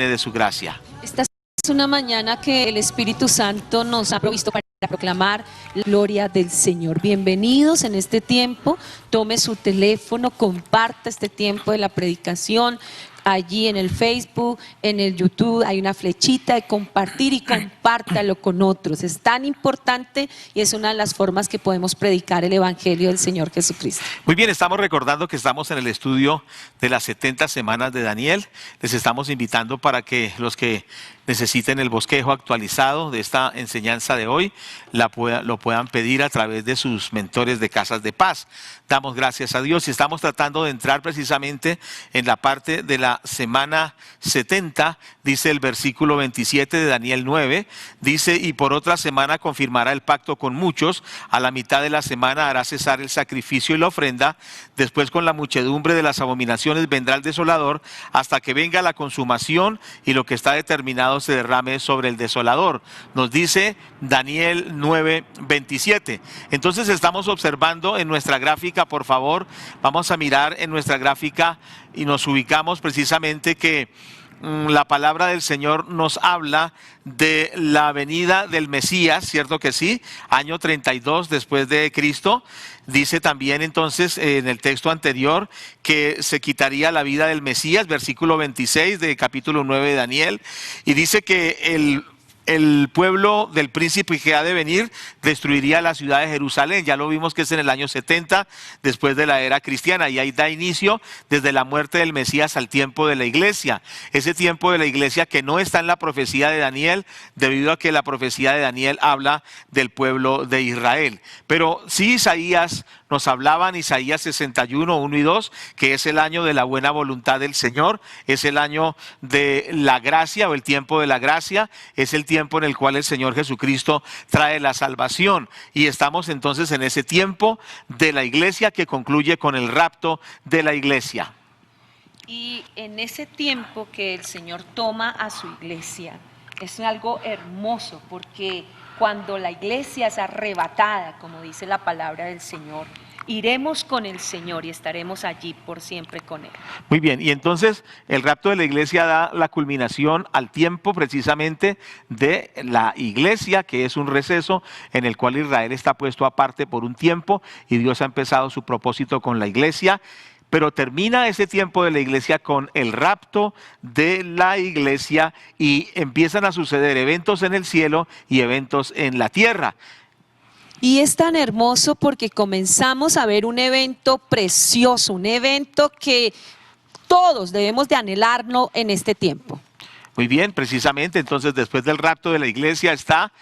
de su gracia. Esta es una mañana que el Espíritu Santo nos ha provisto para proclamar la gloria del Señor. Bienvenidos en este tiempo, tome su teléfono, comparta este tiempo de la predicación. Allí en el Facebook, en el YouTube hay una flechita de compartir y compártalo con otros. Es tan importante y es una de las formas que podemos predicar el Evangelio del Señor Jesucristo. Muy bien, estamos recordando que estamos en el estudio de las 70 semanas de Daniel. Les estamos invitando para que los que necesiten el bosquejo actualizado de esta enseñanza de hoy, lo puedan pedir a través de sus mentores de Casas de Paz. Damos gracias a Dios y estamos tratando de entrar precisamente en la parte de la semana 70, dice el versículo 27 de Daniel 9, dice: y por otra semana confirmará el pacto con muchos, a la mitad de la semana hará cesar el sacrificio y la ofrenda, después con la muchedumbre de las abominaciones vendrá el desolador, hasta que venga la consumación y lo que está determinado se derrame sobre el desolador. Nos dice Daniel 9:27. Entonces estamos observando en nuestra gráfica, por favor, vamos a mirar en nuestra gráfica y nos ubicamos precisamente que la palabra del Señor nos habla de la venida del Mesías, ¿cierto que sí? Año 32 después de Cristo. Dice también entonces en el texto anterior que se quitaría la vida del Mesías, versículo 26 de capítulo 9 de Daniel, y dice que el pueblo del príncipe que ha de venir destruiría la ciudad de Jerusalén. Ya lo vimos que es en el año 70 después de la era cristiana, y ahí da inicio desde la muerte del Mesías al tiempo de la iglesia. Ese tiempo de la iglesia que no está en la profecía de Daniel, debido a que la profecía de Daniel habla del pueblo de Israel. Pero sí Isaías nos hablaba en Isaías 61, 1 y 2, que es el año de la buena voluntad del Señor, es el año de la gracia o el tiempo de la gracia, es el tiempo en el cual el Señor Jesucristo trae la salvación, y estamos entonces en ese tiempo de la iglesia que concluye con el rapto de la iglesia. Y en ese tiempo que el Señor toma a su iglesia, es algo hermoso, porque cuando la iglesia es arrebatada, como dice la palabra del Señor, iremos con el Señor y estaremos allí por siempre con Él. Muy bien, y entonces el rapto de la iglesia da la culminación al tiempo precisamente de la iglesia, que es un receso en el cual Israel está puesto aparte por un tiempo, y Dios ha empezado su propósito con la iglesia. Pero termina ese tiempo de la iglesia con el rapto de la iglesia y empiezan a suceder eventos en el cielo y eventos en la tierra. Y es tan hermoso porque comenzamos a ver un evento precioso, un evento que todos debemos de anhelarlo en este tiempo. Muy bien, precisamente entonces después del rapto de la iglesia está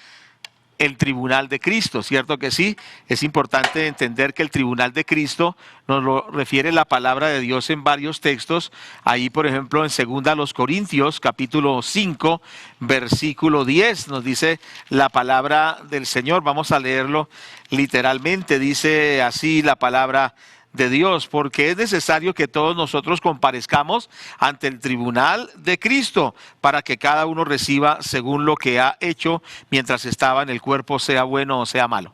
el tribunal de Cristo, ¿cierto que sí? Es importante entender que el tribunal de Cristo nos lo refiere la palabra de Dios en varios textos. Ahí, por ejemplo, en 2 Corintios, capítulo 5, versículo 10, nos dice la palabra del Señor. Vamos a leerlo literalmente. Dice así la palabra de Dios: porque es necesario que todos nosotros comparezcamos ante el tribunal de Cristo, para que cada uno reciba según lo que ha hecho mientras estaba en el cuerpo, sea bueno o sea malo.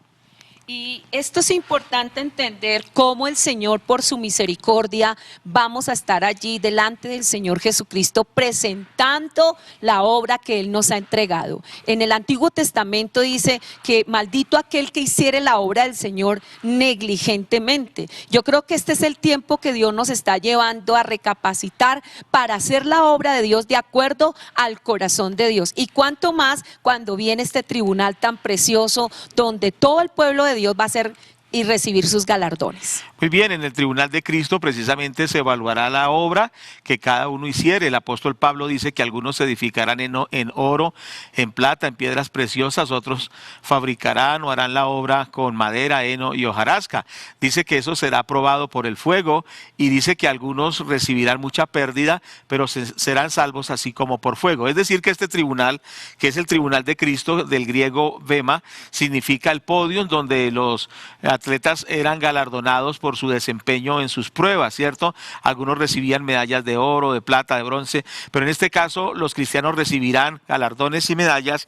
Y esto es importante entender, cómo el Señor, por su misericordia, vamos a estar allí delante del Señor Jesucristo presentando la obra que Él nos ha entregado. En el Antiguo Testamento dice que maldito aquel que hiciere la obra del Señor negligentemente. Yo creo que este es el tiempo que Dios nos está llevando a recapacitar para hacer la obra de Dios de acuerdo al corazón de Dios. Y cuánto más cuando viene este tribunal tan precioso, donde todo el pueblo de Dios va a ser y recibir sus galardones. Muy bien, en el tribunal de Cristo precisamente se evaluará la obra que cada uno hiciere. El apóstol Pablo dice que algunos se edificarán en oro, en plata, en piedras preciosas, otros fabricarán o harán la obra con madera, heno y hojarasca. Dice que eso será probado por el fuego, y dice que algunos recibirán mucha pérdida, pero serán salvos así como por fuego. Es decir, que este tribunal, que es el tribunal de Cristo, del griego bema, significa el podio, donde los atletas eran galardonados por su desempeño en sus pruebas, ¿cierto? Algunos recibían medallas de oro, de plata, de bronce, pero en este caso los cristianos recibirán galardones y medallas,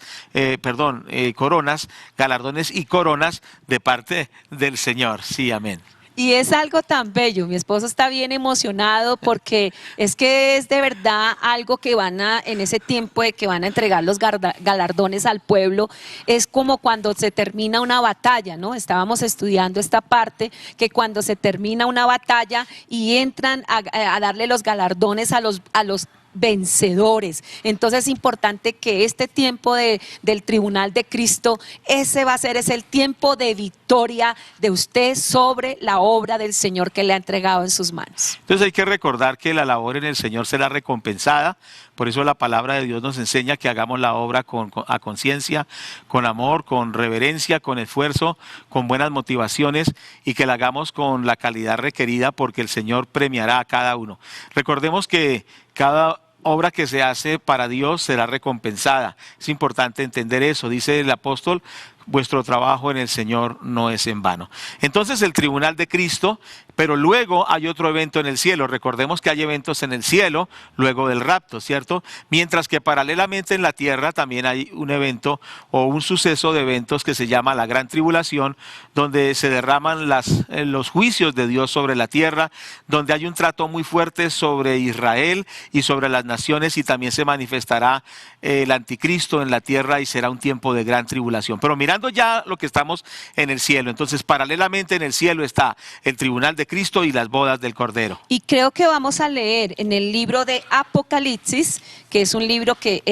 coronas, galardones y coronas de parte del Señor. Sí, amén. Y es algo tan bello, mi esposo está bien emocionado porque es que es de verdad algo que en ese tiempo de que van a entregar los galardones al pueblo, es como cuando se termina una batalla, ¿no? Estábamos estudiando esta parte, que cuando se termina una batalla y entran a darle los galardones a los vencedores. Entonces es importante que este tiempo del tribunal de Cristo, ese va a ser, es el tiempo de victoria de usted sobre la obra del Señor que le ha entregado en sus manos. Entonces hay que recordar que la labor en el Señor será recompensada. Por eso la palabra de Dios nos enseña que hagamos la obra a conciencia, con amor, con reverencia, con esfuerzo, con buenas motivaciones, y que la hagamos con la calidad requerida, porque el Señor premiará a cada uno. Recordemos que cada obra que se hace para Dios será recompensada. Es importante entender eso. Dice el apóstol: vuestro trabajo en el Señor no es en vano. Entonces el tribunal de Cristo, pero luego hay otro evento en el cielo. Recordemos que hay eventos en el cielo luego del rapto, ¿cierto? Mientras que paralelamente en la tierra también hay un evento o un suceso de eventos que se llama la gran tribulación, donde se derraman los juicios de Dios sobre la tierra, donde hay un trato muy fuerte sobre Israel y sobre las naciones, y también se manifestará el anticristo en la tierra y será un tiempo de gran tribulación. Pero mirando ya lo que estamos en el cielo, entonces paralelamente en el cielo está el tribunal de Cristo y las bodas del Cordero. Y creo que vamos a leer en el libro de Apocalipsis, que es un libro que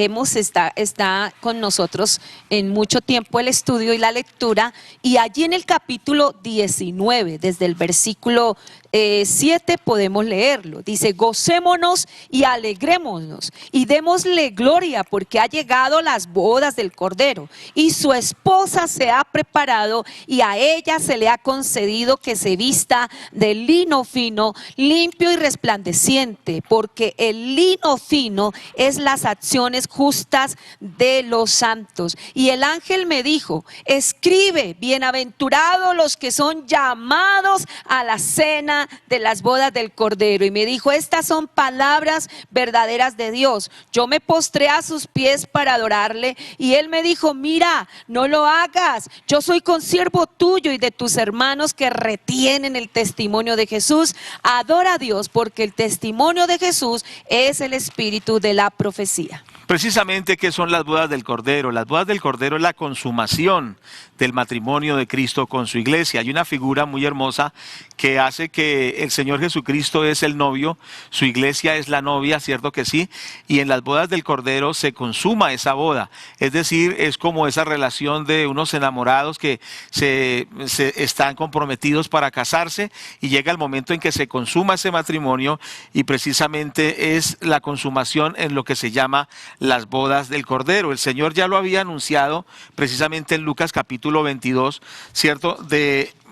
está con nosotros en mucho tiempo el estudio y la lectura, y allí en el capítulo 19, desde el versículo 7 podemos leerlo. Dice: gocémonos y alegrémonos y démosle gloria, porque ha llegado las bodas del Cordero y su esposa se ha preparado, y a ella se le ha concedido que se vista de lino fino, limpio y resplandeciente, porque el lino fino es las acciones justas de los santos. Y el ángel me dijo: escribe, bienaventurados los que son llamados a la cena de las bodas del Cordero. Y me dijo: estas son palabras verdaderas de Dios. Yo me postré a sus pies para adorarle, y él me dijo: mira, no lo hagas, yo soy consiervo tuyo y de tus hermanos que retienen el testimonio de Jesús. Adora a Dios, porque el testimonio de Jesús es el espíritu de la profecía. Precisamente, ¿qué son las bodas del Cordero? Las bodas del Cordero es la consumación del matrimonio de Cristo con su iglesia. Hay una figura muy hermosa que hace que el Señor Jesucristo es el novio, su iglesia es la novia, ¿cierto que sí? Y en las bodas del Cordero se consuma esa boda. Es decir, es como esa relación de unos enamorados que se están comprometidos para casarse, y llega el momento en que se consuma ese matrimonio, y precisamente es la consumación en lo que se llama las bodas del Cordero. El Señor ya lo había anunciado precisamente en Lucas capítulo 22, ¿cierto?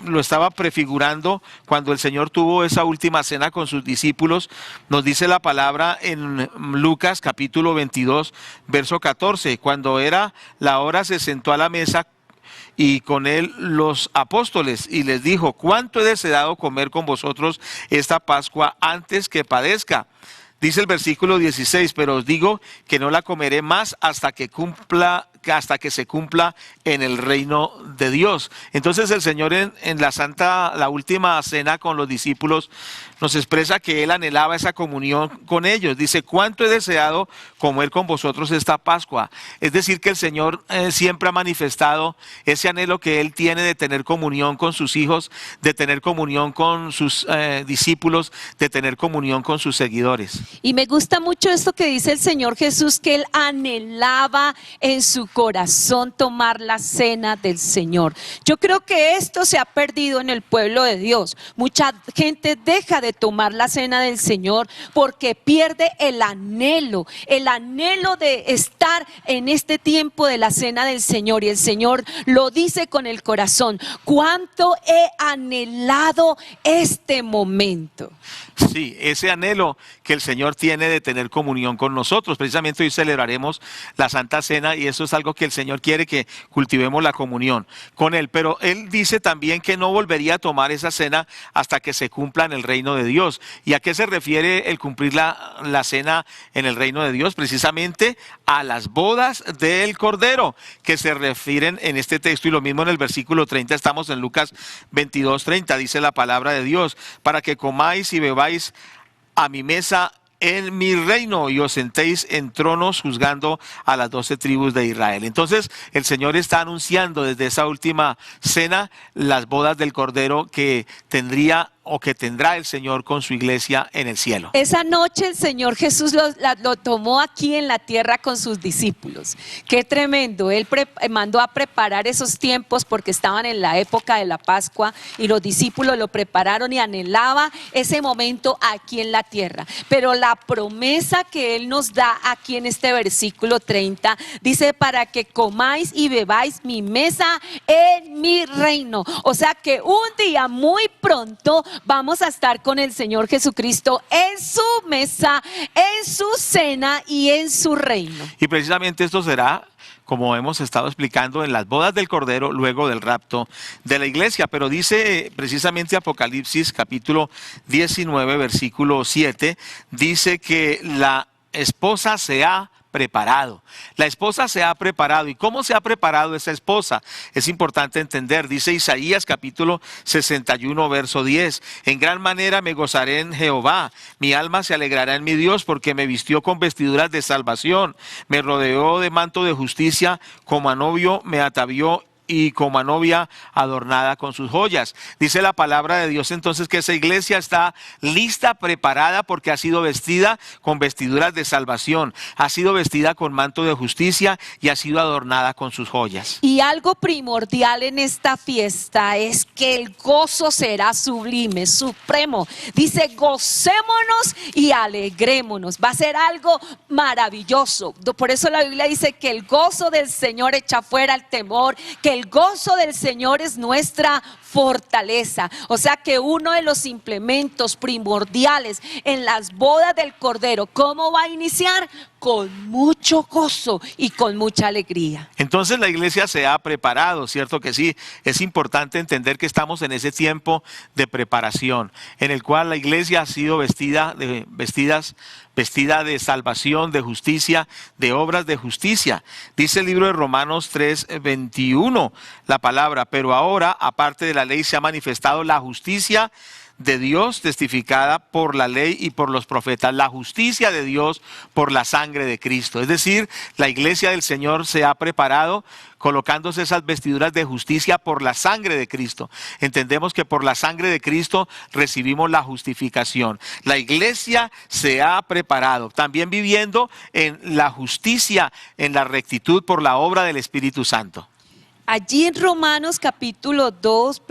Lo estaba prefigurando cuando el Señor tuvo esa última cena con sus discípulos. Nos dice la palabra en Lucas capítulo 22, verso 14: cuando era la hora se sentó a la mesa y con él los apóstoles, y les dijo: cuánto he deseado comer con vosotros esta Pascua antes que padezca. Dice el versículo 16: pero os digo que no la comeré más hasta que se cumpla en el reino de Dios. Entonces el Señor en la última cena con los discípulos, nos expresa que Él anhelaba esa comunión con ellos. Dice: cuánto he deseado comer con vosotros esta Pascua. Es decir, que el Señor siempre ha manifestado ese anhelo que Él tiene de tener comunión con sus hijos, de tener comunión con sus discípulos, de tener comunión con sus seguidores. Y me gusta mucho esto que dice el Señor Jesús, que Él anhelaba en su corazón tomar la cena del Señor. Yo creo que esto se ha perdido en el pueblo de Dios. Mucha gente deja de tomar la cena del Señor porque pierde el anhelo de estar en este tiempo de la cena del Señor. Y el Señor lo dice con el corazón: cuánto he anhelado este momento. Sí, ese anhelo que el Señor tiene de tener comunión con nosotros. Precisamente hoy celebraremos la Santa Cena y eso es algo que el Señor quiere, que cultivemos la comunión con Él. Pero Él dice también que no volvería a tomar esa cena hasta que se cumpla en el reino de Dios. ¿Y a qué se refiere el cumplir la cena en el reino de Dios? Precisamente a las bodas del Cordero, que se refieren en este texto, y lo mismo en el versículo 30, estamos en Lucas 22:30, dice la palabra de Dios, para que comáis y bebáis a mi mesa en mi reino y os sentéis en tronos juzgando a las 12 tribus de Israel. Entonces el Señor está anunciando desde esa última cena las bodas del Cordero que tendría o que tendrá el Señor con su iglesia en el cielo. Esa noche el Señor Jesús lo tomó aquí en la tierra con sus discípulos. Qué tremendo. Él mandó a preparar esos tiempos porque estaban en la época de la Pascua y los discípulos lo prepararon y anhelaba ese momento aquí en la tierra. Pero la promesa que Él nos da aquí en este versículo 30 dice: para que comáis y bebáis mi mesa en mi reino. O sea que un día muy pronto vamos a estar con el Señor Jesucristo en su mesa, en su cena y en su reino. Y precisamente esto será, como hemos estado explicando, en las bodas del Cordero, luego del rapto de la iglesia. Pero dice precisamente Apocalipsis capítulo 19, versículo 7, dice que la esposa se ha preparado. La esposa se ha preparado. ¿Y cómo se ha preparado esa esposa? Es importante entender. Dice Isaías capítulo 61 verso 10: en gran manera me gozaré en Jehová, mi alma se alegrará en mi Dios, porque me vistió con vestiduras de salvación, me rodeó de manto de justicia, como a novio me atavió y como a novia adornada con sus joyas. Dice la palabra de Dios entonces que esa iglesia está lista, preparada, porque ha sido vestida con vestiduras de salvación, ha sido vestida con manto de justicia y ha sido adornada con sus joyas. Y algo primordial en esta fiesta es que el gozo será sublime, supremo. Dice: gocémonos y alegrémonos. Va a ser algo maravilloso. Por eso la Biblia dice que el gozo del Señor echa fuera el temor, que el gozo del Señor es nuestra fortaleza. O sea que uno de los implementos primordiales en las bodas del Cordero, ¿cómo va a iniciar? Con mucho gozo y con mucha alegría. Entonces la iglesia se ha preparado, ¿cierto que sí? Es importante entender que estamos en ese tiempo de preparación, en el cual la iglesia ha sido vestida de salvación, de justicia, de obras de justicia. Dice el libro de Romanos 3:21, la palabra: pero ahora, aparte de la ley, se ha manifestado la justicia de Dios, testificada por la ley y por los profetas, la justicia de Dios por la sangre de Cristo. Es decir, la iglesia del Señor se ha preparado colocándose esas vestiduras de justicia por la sangre de Cristo. Entendemos que por la sangre de Cristo recibimos la justificación. La iglesia se ha preparado, también viviendo en la justicia, en la rectitud por la obra del Espíritu Santo. Allí en Romanos capítulo 2,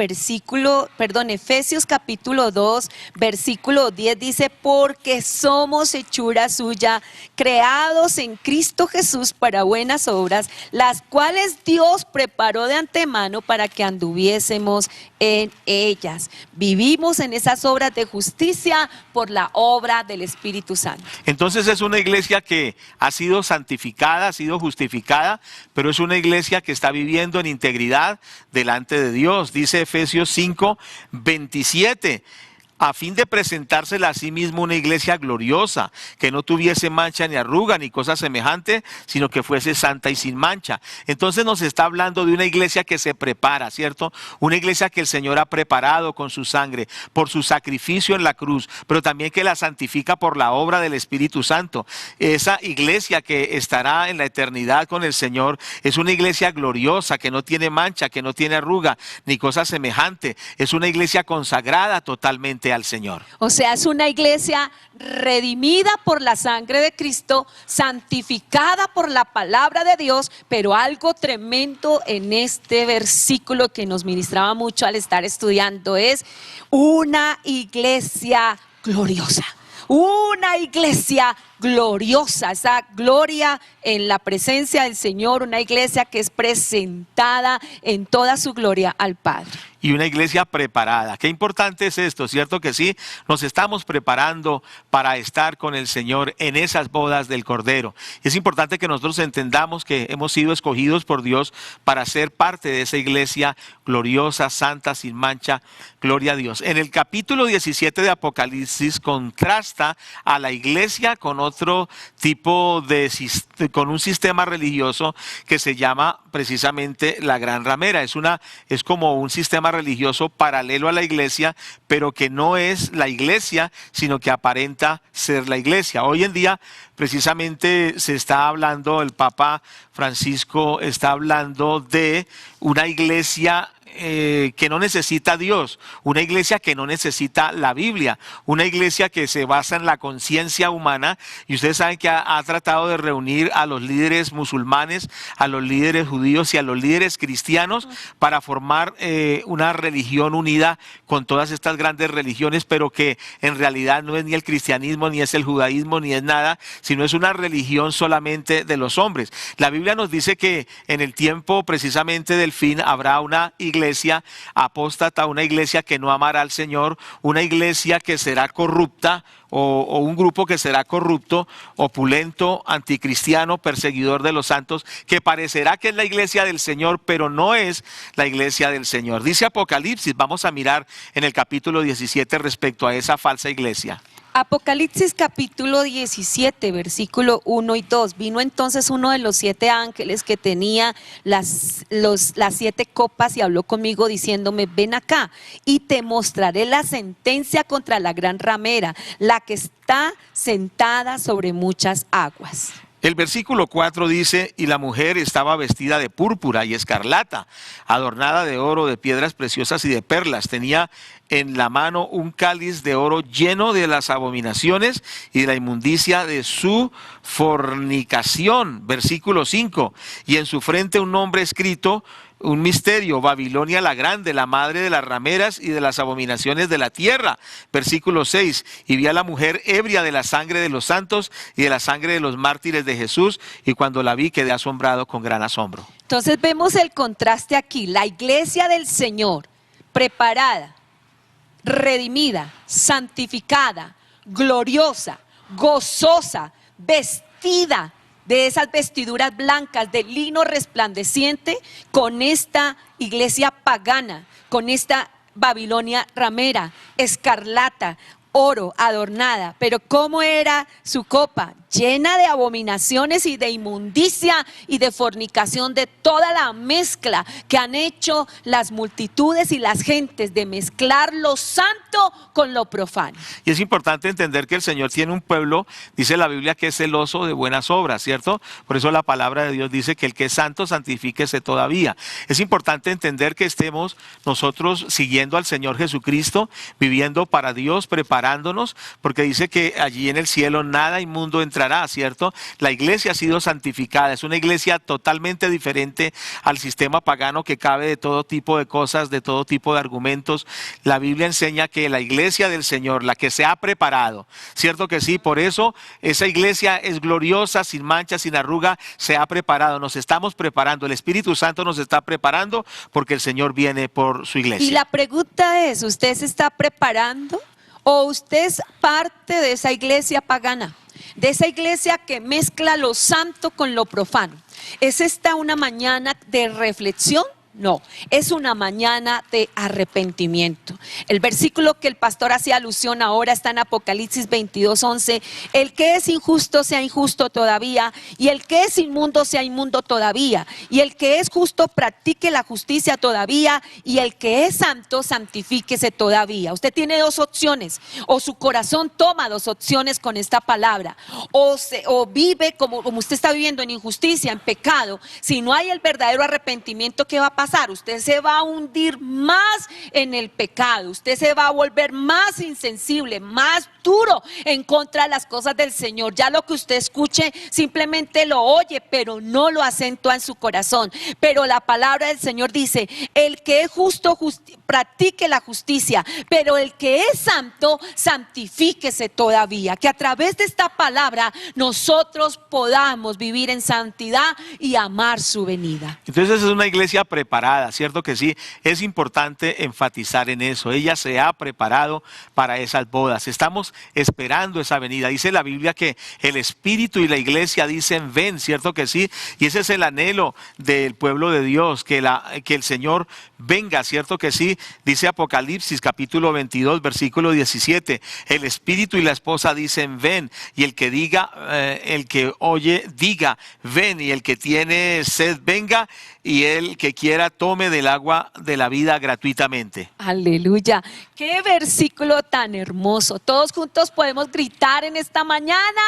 Efesios capítulo 2, versículo 10 dice: porque somos hechura suya, creados en Cristo Jesús para buenas obras, las cuales Dios preparó de antemano para que anduviésemos en ellas. Vivimos en esas obras de justicia por la obra del Espíritu Santo. Entonces es una iglesia que ha sido santificada, ha sido justificada, pero es una iglesia que está viviendo en integridad delante de Dios. Dice Efesios 5:27: a fin de presentársela a sí mismo una iglesia gloriosa, que no tuviese mancha ni arruga ni cosa semejante, sino que fuese santa y sin mancha. Entonces nos está hablando de una iglesia que se prepara, ¿cierto? Una iglesia que el Señor ha preparado con su sangre, por su sacrificio en la cruz, pero también que la santifica por la obra del Espíritu Santo. Esa iglesia que estará en la eternidad con el Señor es una iglesia gloriosa, que no tiene mancha, que no tiene arruga ni cosa semejante. Es una iglesia consagrada totalmente al Señor. O sea, es una iglesia redimida por la sangre de Cristo, santificada por la palabra de Dios. Pero algo tremendo en este versículo que nos ministraba mucho al estar estudiando es una iglesia gloriosa. Una iglesia gloriosa, esa gloria en la presencia del Señor, una iglesia que es presentada en toda su gloria al Padre. y una iglesia preparada. Qué importante es esto, ¿cierto que sí? Nos estamos preparando para estar con el Señor en esas bodas del Cordero. Y es importante que nosotros entendamos que hemos sido escogidos por Dios para ser parte de esa iglesia gloriosa, santa, sin mancha. Gloria a Dios. En el capítulo 17 de Apocalipsis contrasta a la iglesia con otro tipo con un sistema religioso que se llama precisamente la Gran Ramera. Es como un sistema religioso paralelo a la iglesia, pero que no es la iglesia, sino que aparenta ser la iglesia. Hoy en día precisamente se está hablando, el Papa Francisco está hablando de una iglesia que no necesita a Dios, una iglesia que no necesita la Biblia, una iglesia que se basa en la conciencia humana. Y ustedes saben que ha tratado de reunir a los líderes musulmanes, a los líderes judíos y a los líderes cristianos para formar una religión unida con todas estas grandes religiones, pero que en realidad no es ni el cristianismo, ni es el judaísmo, ni es nada, sino es una religión solamente de los hombres. La Biblia nos dice que en el tiempo precisamente del fin habrá una iglesia apóstata, una iglesia que no amará al Señor, una iglesia que será corrupta o un grupo que será corrupto, opulento, anticristiano, perseguidor de los santos, que parecerá que es la iglesia del Señor, pero no es la iglesia del Señor. Dice Apocalipsis, vamos a mirar en el capítulo 17 respecto a esa falsa iglesia. Apocalipsis capítulo 17, versículo 1 y 2. Vino entonces uno de los 7 ángeles que tenía las 7 copas y habló conmigo diciéndome: ven acá y te mostraré la sentencia contra la gran ramera, la que está sentada sobre muchas aguas. El versículo 4 dice: y la mujer estaba vestida de púrpura y escarlata, adornada de oro, de piedras preciosas y de perlas. Tenía en la mano un cáliz de oro lleno de las abominaciones y de la inmundicia de su fornicación. Versículo 5, y en su frente un nombre escrito, un misterio: Babilonia la grande, la madre de las rameras y de las abominaciones de la tierra. Versículo 6, y vi a la mujer ebria de la sangre de los santos y de la sangre de los mártires de Jesús, y cuando la vi quedé asombrado con gran asombro. Entonces vemos el contraste aquí, la iglesia del Señor, preparada, redimida, santificada, gloriosa, gozosa, vestida de esas vestiduras blancas de lino resplandeciente, con esta iglesia pagana, con esta Babilonia ramera, escarlata, oro, adornada. Pero ¿cómo era su copa? Llena de abominaciones y de inmundicia y de fornicación, de toda la mezcla que han hecho las multitudes y las gentes, de mezclar lo santo con lo profano. Y es importante entender que el Señor tiene un pueblo, dice la Biblia, que es celoso de buenas obras, ¿cierto? Por eso la palabra de Dios dice que el que es santo, santifíquese todavía. Es importante entender que estemos nosotros siguiendo al Señor Jesucristo, viviendo para Dios, preparándonos, porque dice que allí en el cielo nada inmundo entrará, ¿cierto? La iglesia ha sido santificada, es una iglesia totalmente diferente al sistema pagano que cabe de todo tipo de cosas, de todo tipo de argumentos. La Biblia enseña que la iglesia del Señor, la que se ha preparado, ¿cierto que sí? Por eso esa iglesia es gloriosa, sin mancha, sin arruga, se ha preparado, nos estamos preparando, el Espíritu Santo nos está preparando porque el Señor viene por su iglesia. Y la pregunta es, ¿usted se está preparando o usted es parte de esa iglesia pagana? De esa iglesia que mezcla lo santo con lo profano. ¿Es esta una mañana de reflexión? No, es una mañana de arrepentimiento. El versículo que el pastor hacía alusión ahora está en Apocalipsis 22:11. El que es injusto sea injusto todavía, y el que es inmundo sea inmundo todavía, y el que es justo practique la justicia todavía, y el que es santo santifíquese todavía. Usted tiene 2 opciones, o su corazón toma 2 opciones con esta palabra, o vive como usted está viviendo en injusticia, en pecado. Si no hay el verdadero arrepentimiento, ¿qué va a pasar? Usted se va a hundir más en el pecado, usted se va a volver más insensible, más duro en contra de las cosas del Señor. Ya lo que usted escuche simplemente lo oye, pero no lo acentúa en su corazón. Pero la palabra del Señor dice: el que es justo, practique la justicia, pero el que es santo, santifíquese todavía. Que a través de esta palabra nosotros podamos vivir en santidad y amar su venida. Entonces es una iglesia preparada preparada, ¿cierto que sí? Es importante enfatizar en eso. Ella se ha preparado para esas bodas. Estamos esperando esa venida. Dice la Biblia que el Espíritu y la iglesia dicen ven, ¿cierto que sí? Y ese es el anhelo del pueblo de Dios, que el Señor venga, ¿cierto que sí? Dice Apocalipsis capítulo 22, versículo 17, el Espíritu y la esposa dicen ven, y el que diga, el que oye, diga ven, y el que tiene sed venga, y el que quiera tome del agua de la vida gratuitamente. Aleluya. Qué versículo tan hermoso. Todos juntos podemos gritar en esta mañana: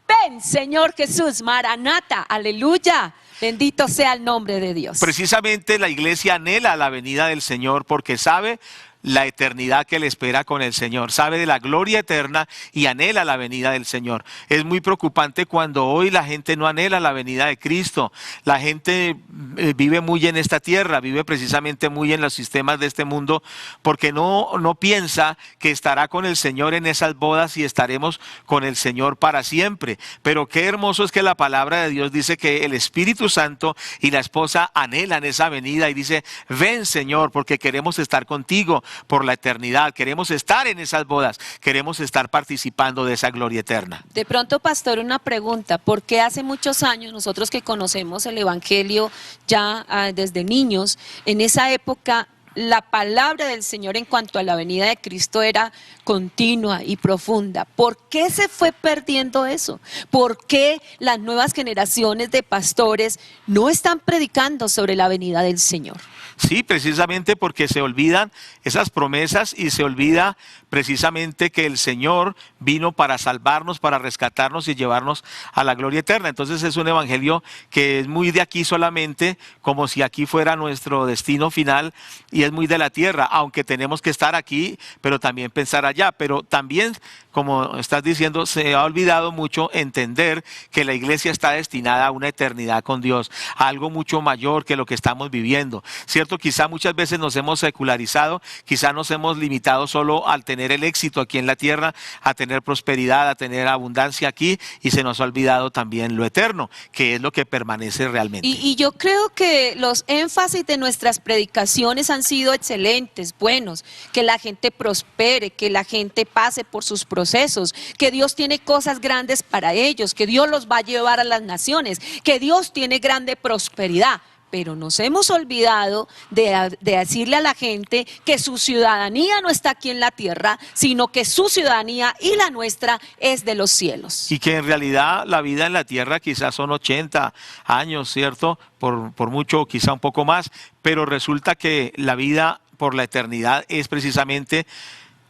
ven, Señor Jesús, Maranata. Aleluya. Bendito sea el nombre de Dios. Precisamente la iglesia anhela la venida del Señor porque sabe la eternidad que le espera con el Señor, sabe de la gloria eterna y anhela la venida del Señor. Es muy preocupante cuando hoy la gente no anhela la venida de Cristo. La gente vive muy en esta tierra, vive precisamente muy en los sistemas de este mundo, porque no piensa que estará con el Señor en esas bodas y estaremos con el Señor para siempre. Pero qué hermoso es que la palabra de Dios dice que el Espíritu Santo y la esposa anhelan esa venida y dice, ven Señor, porque queremos estar contigo por la eternidad, queremos estar en esas bodas, queremos estar participando de esa gloria eterna. De pronto, pastor, una pregunta: ¿por qué hace muchos años nosotros que conocemos el Evangelio ya desde niños, en esa época la palabra del Señor en cuanto a la venida de Cristo era continua y profunda? ¿Por qué se fue perdiendo eso? ¿Por qué las nuevas generaciones de pastores no están predicando sobre la venida del Señor? Sí, precisamente porque se olvidan esas promesas y se olvida precisamente que el Señor vino para salvarnos, para rescatarnos y llevarnos a la gloria eterna. Entonces es un evangelio que es muy de aquí solamente, como si aquí fuera nuestro destino final, y es muy de la tierra, aunque tenemos que estar aquí, pero también pensar allá. Pero también, como estás diciendo, se ha olvidado mucho entender que la iglesia está destinada a una eternidad con Dios, a algo mucho mayor que lo que estamos viviendo, ¿cierto? Quizá muchas veces nos hemos secularizado, quizá nos hemos limitado solo al tener el éxito aquí en la tierra, a tener prosperidad, a tener abundancia aquí, y se nos ha olvidado también lo eterno, que es lo que permanece realmente. Y yo creo que los énfasis de nuestras predicaciones han sido excelentes, buenos, que la gente prospere, que la gente pase por sus procesos, que Dios tiene cosas grandes para ellos, que Dios los va a llevar a las naciones, que Dios tiene grande prosperidad. Pero nos hemos olvidado de decirle a la gente que su ciudadanía no está aquí en la tierra, sino que su ciudadanía y la nuestra es de los cielos. Y que en realidad la vida en la tierra quizás son 80 años, ¿cierto? Por mucho, quizá un poco más, pero resulta que la vida por la eternidad es precisamente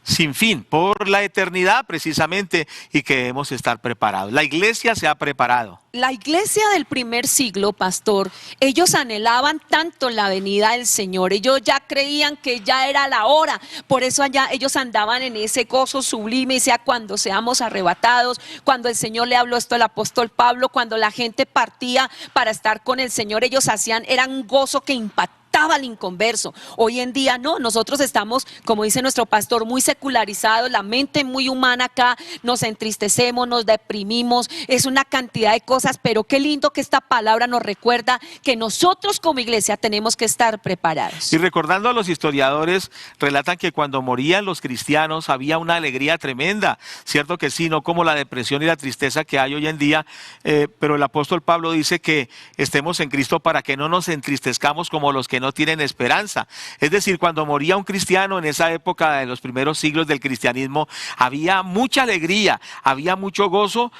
sin fin, por la eternidad precisamente, y que debemos estar preparados. La iglesia se ha preparado. La iglesia del primer siglo, pastor, ellos anhelaban tanto la venida del Señor, ellos ya creían que ya era la hora, por eso allá ellos andaban en ese gozo sublime, y sea cuando seamos arrebatados, cuando el Señor le habló esto al apóstol Pablo, cuando la gente partía para estar con el Señor, ellos era un gozo que impactaba al inconverso. Hoy en día no, nosotros estamos, como dice nuestro pastor, muy secularizados, la mente muy humana acá, nos entristecemos, nos deprimimos, es una cantidad de cosas, pero qué lindo que esta palabra nos recuerda que nosotros como iglesia tenemos que estar preparados. Y recordando a los historiadores, relatan que cuando morían los cristianos había una alegría tremenda, cierto que sí, no como la depresión y la tristeza que hay hoy en día, pero el apóstol Pablo dice que estemos en Cristo para que no nos entristezcamos como los que no tienen esperanza. Es decir, cuando moría un cristiano en esa época de los primeros siglos del cristianismo, había mucha alegría, había mucho gozo,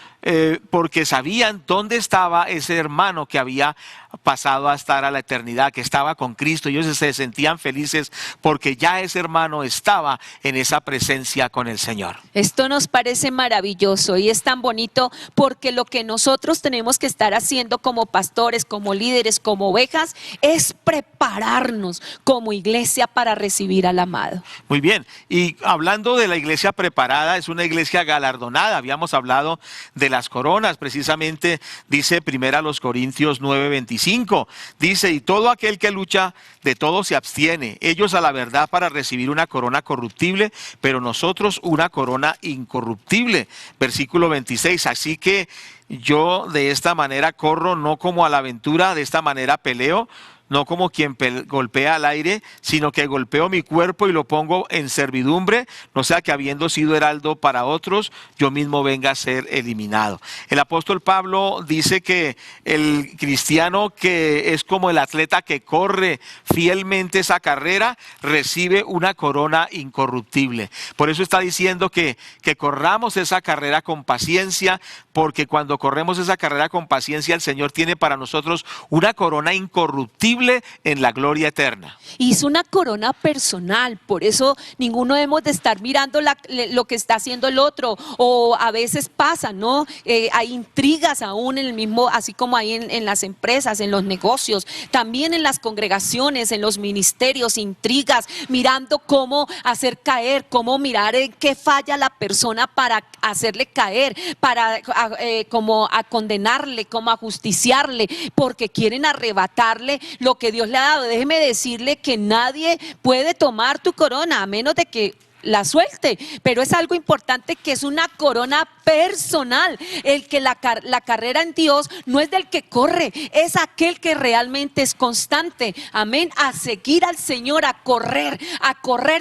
porque sabían dónde estaba ese hermano que había pasado a estar a la eternidad, que estaba con Cristo. Ellos se sentían felices porque ya ese hermano estaba en esa presencia con el Señor. Esto nos parece maravilloso y es tan bonito, porque lo que nosotros tenemos que estar haciendo como pastores, como líderes, como ovejas, es prepararnos como iglesia para recibir al amado. Muy bien, y hablando de la iglesia preparada, es una iglesia galardonada. Habíamos hablado de las coronas, precisamente dice 1 Corintios 9:25, dice, y todo aquel que lucha de todo se abstiene, ellos a la verdad para recibir una corona corruptible, pero nosotros una corona incorruptible. Versículo 26, así que yo de esta manera corro, no como a la aventura, de esta manera peleo, no como quien golpea al aire, sino que golpeo mi cuerpo y lo pongo en servidumbre, no sea que habiendo sido heraldo para otros, yo mismo venga a ser eliminado. El apóstol Pablo dice que el cristiano que es como el atleta que corre fielmente esa carrera, recibe una corona incorruptible. Por eso está diciendo que corramos esa carrera con paciencia, porque cuando corremos esa carrera con paciencia, el Señor tiene para nosotros una corona incorruptible en la gloria eterna. Y es una corona personal, por eso ninguno debemos de estar mirando lo que está haciendo el otro, o a veces pasa, ¿no? Hay intrigas aún en el mismo, así como hay en las empresas, en los negocios, también en las congregaciones, en los ministerios, intrigas, mirando cómo hacer caer, cómo mirar en qué falla la persona para hacerle caer, para como a condenarle, como a justiciarle, porque quieren arrebatarle lo que Dios le ha dado. Déjeme decirle que nadie puede tomar tu corona a menos de que la suelte, pero es algo importante que es una corona personal. El que la carrera en Dios no es del que corre, es aquel que realmente es constante, amén, a seguir al Señor, a correr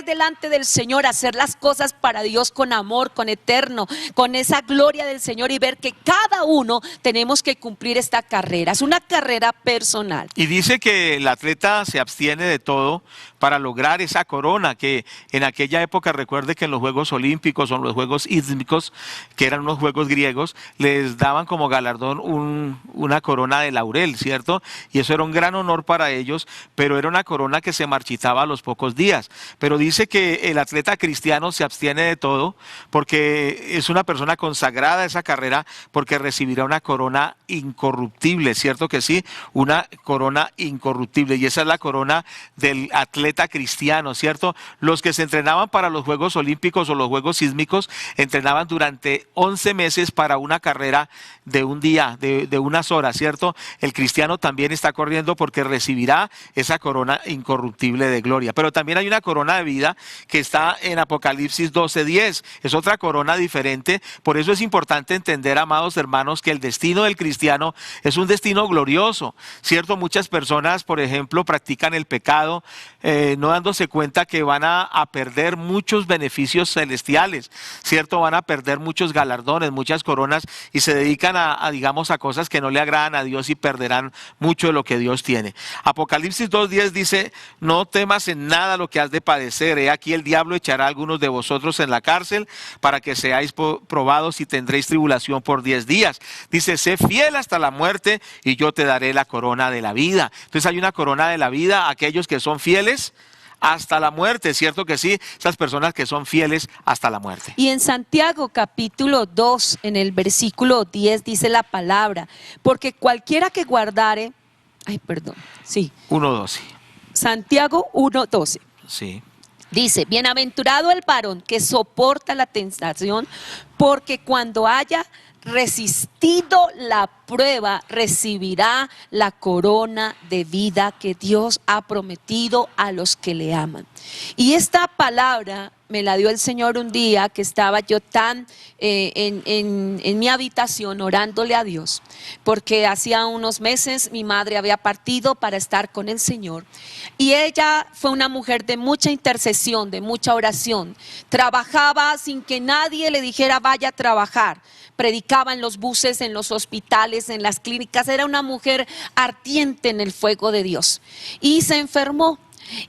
delante del Señor, a hacer las cosas para Dios con amor, con eterno, con esa gloria del Señor, y ver que cada uno tenemos que cumplir esta carrera. Es una carrera personal. Y dice que el atleta se abstiene de todo para lograr esa corona, que en aquella época, recuerde que en los Juegos Olímpicos o en los Juegos Ísmicos, que eran unos Juegos griegos, les daban como galardón una corona de laurel, ¿cierto? Y eso era un gran honor para ellos, pero era una corona que se marchitaba a los pocos días. Pero dice que el atleta cristiano se abstiene de todo porque es una persona consagrada a esa carrera, porque recibirá una corona incorruptible, ¿cierto que sí? Una corona incorruptible, y esa es la corona del atleta cristiano, ¿cierto? Los que se entrenaban para los Juegos Olímpicos o los Juegos Sísmicos entrenaban durante 11 meses para una carrera de un día, de unas horas, ¿cierto? El cristiano también está corriendo porque recibirá esa corona incorruptible de gloria. Pero también hay una corona de vida que está en Apocalipsis 12:10. Es otra corona diferente. Por eso es importante entender, amados hermanos, que el destino del cristiano es un destino glorioso, ¿cierto? Muchas personas, por ejemplo, practican el pecado, no dándose cuenta que van a perder muchos beneficios celestiales, ¿cierto? Van a perder muchos galardones, muchas coronas, y se dedican digamos, a cosas que no le agradan a Dios, y perderán mucho de lo que Dios tiene. Apocalipsis 2:10 dice: no temas en nada lo que has de padecer. He aquí el diablo echará a algunos de vosotros en la cárcel para que seáis probados, y tendréis tribulación por 10 días. Dice: sé fiel hasta la muerte y yo te daré la corona de la vida. Entonces hay una corona de la vida a aquellos que son fieles hasta la muerte, ¿cierto que sí? Esas personas que son fieles hasta la muerte. Y en Santiago capítulo 2, en el versículo 10 dice la palabra: porque cualquiera que guardare, 1:12. Santiago 1:12. Sí. Dice: bienaventurado el varón que soporta la tentación, porque cuando haya resistido la prueba, recibirá la corona de vida que Dios ha prometido a los que le aman. Y esta palabra me la dio el Señor un día que estaba yo tan en mi habitación orándole a Dios, porque hacía unos meses mi madre había partido para estar con el Señor, y ella fue una mujer de mucha intercesión, de mucha oración. Trabajaba sin que nadie le dijera vaya a trabajar, predicaba en los buses, en los hospitales, en las clínicas. Era una mujer ardiente en el fuego de Dios, y se enfermó,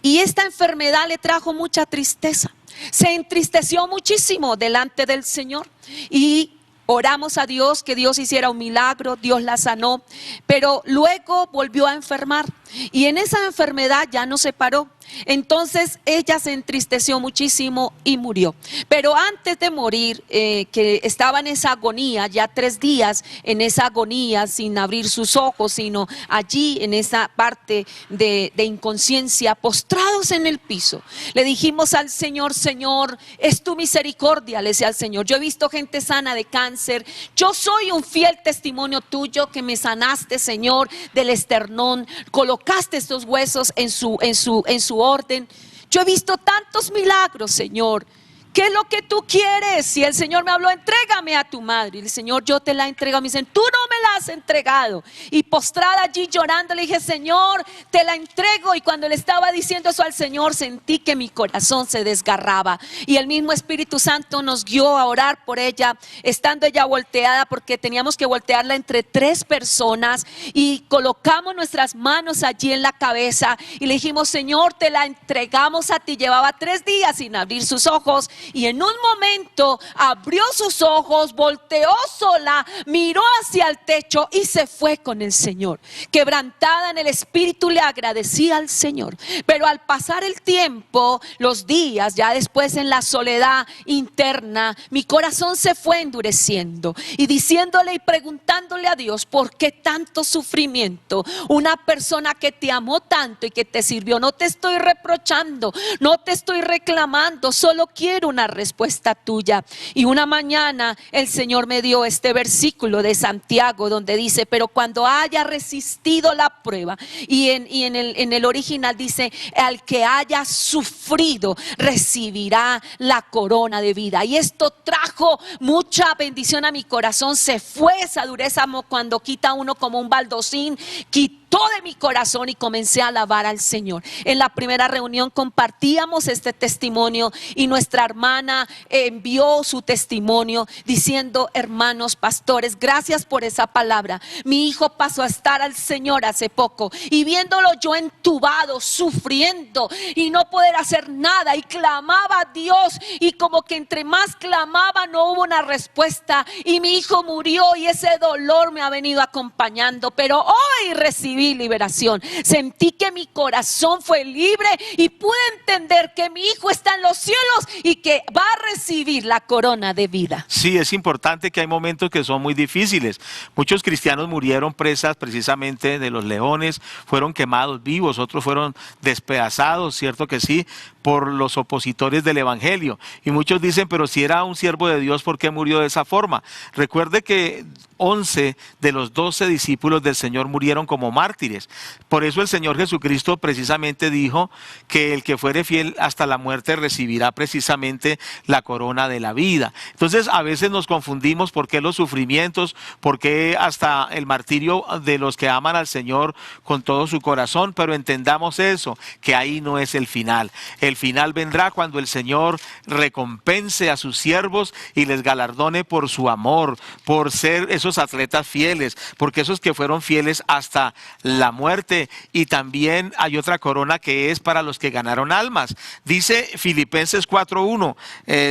y esta enfermedad le trajo mucha tristeza. Se entristeció muchísimo delante del Señor, y oramos a Dios que Dios hiciera un milagro. Dios la sanó, pero luego volvió a enfermar, y en esa enfermedad ya no se paró. Entonces ella se entristeció muchísimo y murió. Pero antes de morir, que estaba en esa agonía, ya 3 días en esa agonía, sin abrir sus ojos, sino allí en esa parte de inconsciencia, postrados en el piso, le dijimos al Señor: Señor, es tu misericordia. Le decía al Señor: yo he visto gente sana de cáncer, yo soy un fiel testimonio tuyo que me sanaste, Señor, del esternón, colocaste estos huesos en su orden. Yo he visto tantos milagros, Señor, ¿qué es lo que tú quieres? Y el Señor me habló, entrégame a tu madre. Y el Señor, yo te la entrego. Me dicen, tú no me la has entregado. Y postrada allí llorando, le dije, Señor, te la entrego. Y cuando le estaba diciendo eso al Señor, sentí que mi corazón se desgarraba. Y el mismo Espíritu Santo nos guió a orar por ella, estando ella volteada, porque teníamos que voltearla entre 3 personas. Y colocamos nuestras manos allí en la cabeza y le dijimos, Señor, te la entregamos a ti. Llevaba 3 días sin abrir sus ojos y en un momento abrió sus ojos, volteó sola, miró hacia el techo y se fue con el Señor. Quebrantada en el espíritu, le agradecía al Señor. Pero al pasar el tiempo, los días, ya después en la soledad interna, mi corazón se fue endureciendo y diciéndole y preguntándole a Dios, ¿por qué tanto sufrimiento? Una persona que te amó tanto y que te sirvió. No te estoy reprochando, no te estoy reclamando, solo quiero una respuesta tuya. Y una mañana el Señor me dio este versículo de Santiago donde dice, pero cuando haya resistido la prueba, y en el original dice, al que haya sufrido recibirá la corona de vida. Y esto trajo mucha bendición a mi corazón. Se fue esa dureza cuando quita uno como un baldosín, quitó de mi corazón y comencé a alabar al Señor. En la primera reunión compartíamos este testimonio y nuestra hermana envió su testimonio diciendo, hermanos pastores, gracias por esa palabra. Mi hijo pasó a estar al Señor hace poco y viéndolo yo entubado, sufriendo y no poder hacer nada, y clamaba a Dios, y como que entre más clamaba no hubo una respuesta y mi hijo murió y ese dolor me ha venido acompañando. Pero hoy recibí liberación, sentí que mi corazón fue libre y pude entender que mi hijo está en los cielos y que va a recibir la corona de vida. Sí, es importante que hay momentos que son muy difíciles. Muchos cristianos murieron presas precisamente de los leones, fueron quemados vivos, otros fueron despedazados, cierto que sí, por los opositores del evangelio. Y muchos dicen, pero si era un siervo de Dios, ¿por qué murió de esa forma? Recuerde que 11 de los 12 discípulos del Señor murieron como mártires. Por eso el Señor Jesucristo precisamente dijo que el que fuere fiel hasta la muerte recibirá precisamente la corona de la vida. Entonces a veces nos confundimos por qué los sufrimientos, por qué hasta el martirio de los que aman al Señor con todo su corazón, pero entendamos eso, que ahí no es el final. El final vendrá cuando el Señor recompense a sus siervos y les galardone por su amor, por ser esos atletas fieles, porque esos que fueron fieles hasta la muerte. Y también hay otra corona que es para los que ganaron almas. Dice Filipenses 4:1,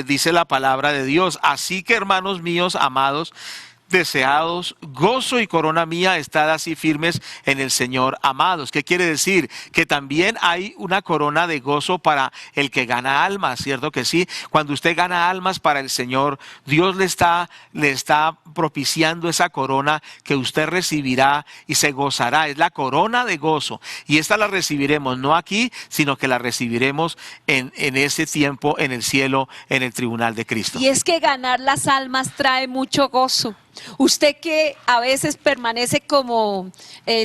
dice la palabra de Dios, así que hermanos míos amados, deseados, gozo y corona mía, estad así firmes en el Señor, amados. ¿Qué quiere decir? Que también hay una corona de gozo para el que gana almas, ¿cierto que sí? Cuando usted gana almas para el Señor, Dios le está propiciando esa corona que usted recibirá y se gozará. Es la corona de gozo, y esta la recibiremos no aquí, sino que la recibiremos en ese tiempo, en el cielo, en el tribunal de Cristo. Y es que ganar las almas trae mucho gozo. Usted que a veces permanece como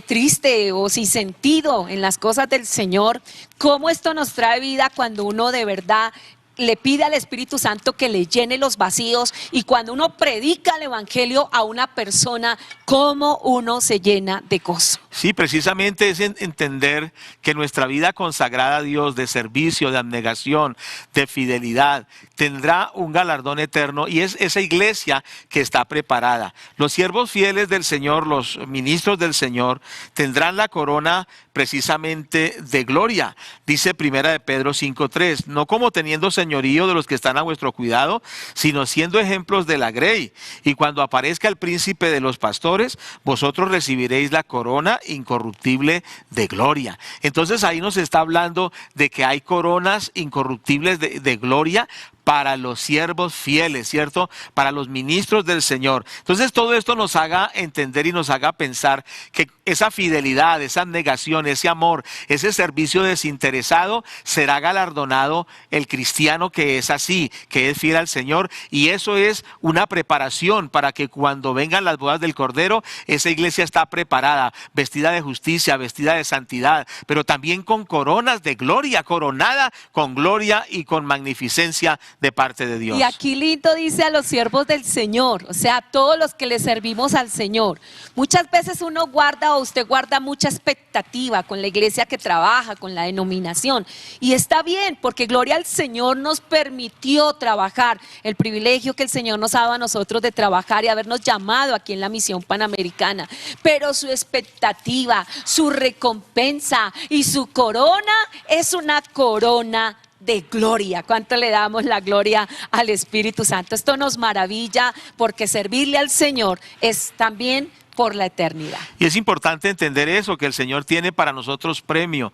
triste o sin sentido en las cosas del Señor, ¿cómo esto nos trae vida cuando uno de verdad le pide al Espíritu Santo que le llene los vacíos? Y cuando uno predica el evangelio a una persona, ¿cómo uno se llena de gozo? Sí, precisamente es entender que nuestra vida consagrada a Dios, de servicio, de abnegación, de fidelidad, tendrá un galardón eterno, y es esa iglesia que está preparada. Los siervos fieles del Señor, los ministros del Señor, tendrán la corona precisamente de gloria. Dice Primera de Pedro 5:3, no como teniendo señorío de los que están a vuestro cuidado, sino siendo ejemplos de la grey. Y cuando aparezca el príncipe de los pastores, vosotros recibiréis la corona incorruptible de gloria. Entonces ahí nos está hablando de que hay coronas incorruptibles de gloria para los siervos fieles, ¿cierto? Para los ministros del Señor. Entonces todo esto nos haga entender y nos haga pensar que esa fidelidad, esa abnegación, ese amor, ese servicio desinteresado, será galardonado el cristiano que es así, que es fiel al Señor. Y eso es una preparación para que cuando vengan las bodas del Cordero, esa iglesia está preparada, vestida de justicia, vestida de santidad, pero también con coronas de gloria, coronada con gloria y con magnificencia de parte de Dios. Y aquí lindo dice a los siervos del Señor, o sea, a todos los que le servimos al Señor. Muchas veces uno guarda o usted guarda mucha expectativa con la iglesia que trabaja, con la denominación. Y está bien, porque gloria al Señor nos permitió trabajar, el privilegio que el Señor nos ha dado a nosotros de trabajar y habernos llamado aquí en la Misión Panamericana. Pero su expectativa, su recompensa y su corona es una corona de gloria. ¿Cuánto le damos la gloria al Espíritu Santo? Esto nos maravilla porque servirle al Señor es también por la eternidad. Y es importante entender eso, que el Señor tiene para nosotros premio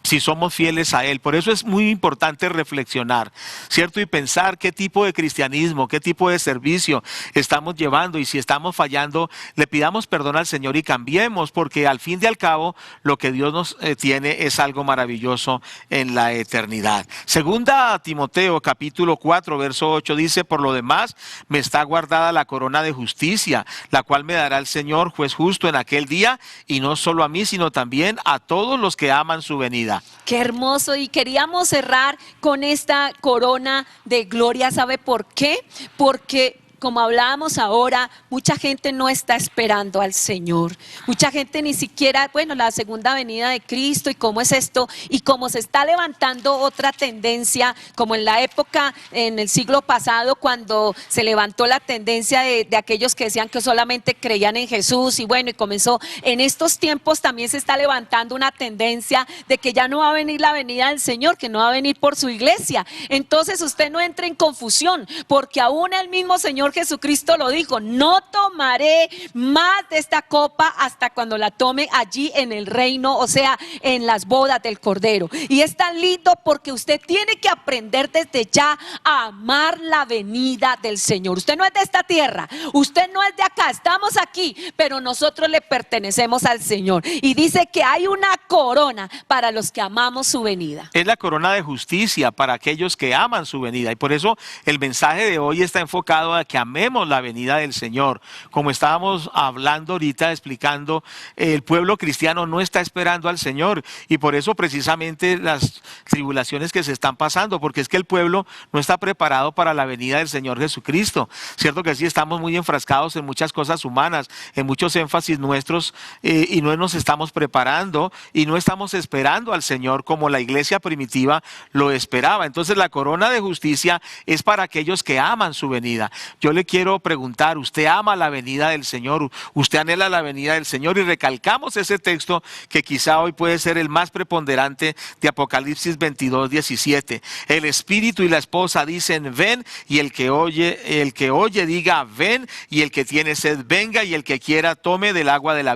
si somos fieles a Él. Por eso es muy importante reflexionar, ¿cierto? Y pensar qué tipo de cristianismo, qué tipo de servicio estamos llevando, y si estamos fallando, le pidamos perdón al Señor y cambiemos, porque al fin y al cabo lo que Dios nos tiene es algo maravilloso en la eternidad. Segunda a Timoteo capítulo 4 verso 8 dice: por lo demás me está guardada la corona de justicia, la cual me dará el Señor, juez justo, en aquel día, y no solo a mí, sino también a todos los que aman su venida. Qué hermoso, y queríamos cerrar con esta corona de gloria. ¿Sabe por qué? Porque, como hablábamos ahora, mucha gente no está esperando al Señor. Mucha gente ni siquiera, bueno, la segunda venida de Cristo y cómo es esto, y cómo se está levantando otra tendencia, como en la época, en el siglo pasado, cuando se levantó la tendencia de aquellos que decían que solamente creían en Jesús, y bueno, y comenzó. En estos tiempos también se está levantando una tendencia de que ya no va a venir la venida del Señor, que no va a venir por su iglesia. Entonces usted no entre en confusión, porque aún el mismo Señor Jesucristo lo dijo: no tomaré más de esta copa hasta cuando la tome allí en el reino, o sea, en las bodas del Cordero. Y es tan lindo porque usted tiene que aprender desde ya a amar la venida del Señor. Usted no es de esta tierra, usted no es de acá, estamos aquí, pero nosotros le pertenecemos al Señor. Y dice que hay una corona para los que amamos su venida. Es la corona de justicia para aquellos que aman su venida, y por eso el mensaje de hoy está enfocado a que amemos la venida del Señor. Como estábamos hablando ahorita, explicando, el pueblo cristiano no está esperando al Señor, y por eso precisamente las tribulaciones que se están pasando, porque es que el pueblo no está preparado para la venida del Señor Jesucristo. Cierto que sí, estamos muy enfrascados en muchas cosas humanas, en muchos énfasis nuestros, y no nos estamos preparando y no estamos esperando al Señor como la iglesia primitiva lo esperaba. Entonces la corona de justicia es para aquellos que aman su venida. Yo le quiero preguntar: ¿usted ama la venida del Señor? ¿Usted anhela la venida del Señor? Y recalcamos ese texto que quizá hoy puede ser el más preponderante de Apocalipsis 22, 17. El Espíritu y la esposa dicen: ven, y el que oye diga: ven, y el que tiene sed venga, y el que quiera tome del agua de la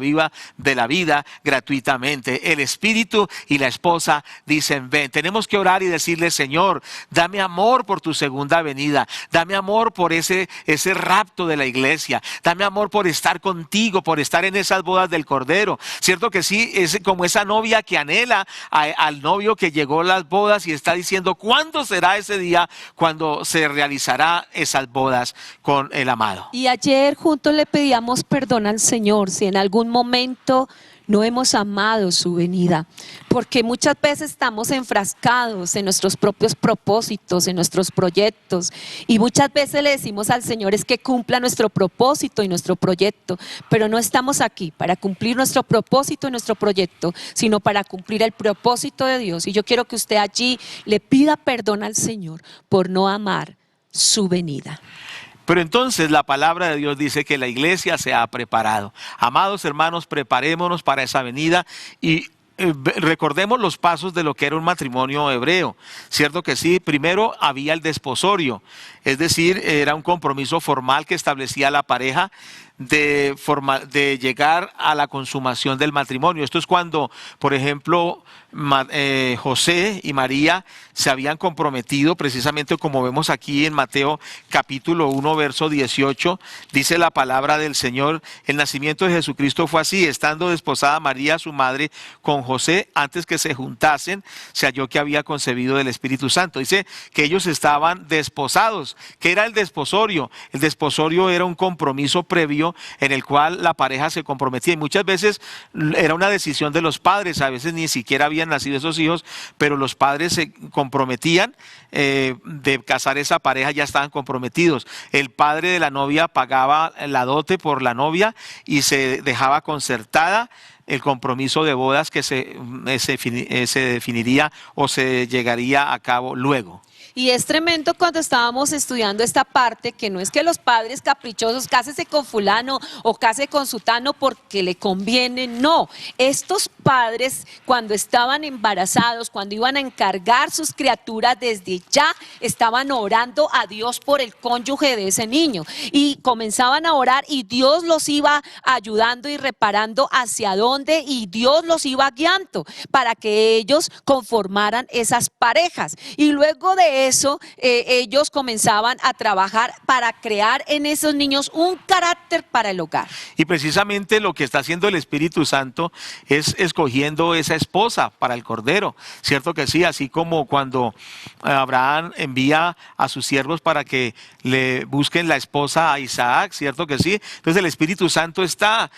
vida gratuitamente. El Espíritu y la esposa dicen: ven. Tenemos que orar y decirle: Señor, dame amor por tu segunda venida, dame amor por ese rapto de la iglesia, dame amor por estar contigo, por estar en esas bodas del Cordero. Cierto que sí, es como esa novia que anhela al novio que llegó a las bodas y está diciendo: ¿cuándo será ese día cuando se realizará esas bodas con el amado? Y ayer juntos le pedíamos perdón al Señor si en algún momento no hemos amado su venida, porque muchas veces estamos enfrascados en nuestros propios propósitos, en nuestros proyectos, y muchas veces le decimos al Señor es que cumpla nuestro propósito y nuestro proyecto, pero no estamos aquí para cumplir nuestro propósito y nuestro proyecto, sino para cumplir el propósito de Dios. Y yo quiero que usted allí le pida perdón al Señor por no amar su venida. Pero entonces la palabra de Dios dice que la iglesia se ha preparado. Amados hermanos, preparémonos para esa venida y recordemos los pasos de lo que era un matrimonio hebreo. Cierto que sí, primero había el desposorio, es decir, era un compromiso formal que establecía la pareja de llegar a la consumación del matrimonio. Esto es cuando, por ejemplo, José y María se habían comprometido, precisamente como vemos aquí en Mateo capítulo 1 verso 18, dice la palabra del Señor: el nacimiento de Jesucristo fue así: estando desposada María su madre con José, antes que se juntasen, se halló que había concebido del Espíritu Santo. Dice que ellos estaban desposados. ¿Qué era el desposorio? El desposorio era un compromiso previo estudio en el cual la pareja se comprometía y muchas veces era una decisión de los padres, a veces ni siquiera habían nacido esos hijos, pero los padres se comprometían de casar esa pareja, ya estaban comprometidos. El padre de la novia pagaba la dote por la novia y se dejaba concertada el compromiso de bodas que se definiría o se llegaría a cabo luego. Y es tremendo cuando estábamos estudiando esta parte, que no es que los padres caprichosos cásese con fulano o case con sutano porque le conviene, no. Estos padres cuando estaban embarazados, cuando iban a encargar sus criaturas, desde ya estaban orando a Dios por el cónyuge de ese niño y comenzaban a orar y Dios los iba ayudando y reparando hacia dónde y Dios los iba guiando para que ellos conformaran esas parejas. Y luego de eso, ellos comenzaban a trabajar para crear en esos niños un carácter para el hogar. Y precisamente lo que está haciendo el Espíritu Santo es escogiendo esa esposa para el Cordero, ¿cierto que sí? Así como cuando Abraham envía a sus siervos para que le busquen la esposa a Isaac, ¿cierto que sí? Entonces el Espíritu Santo está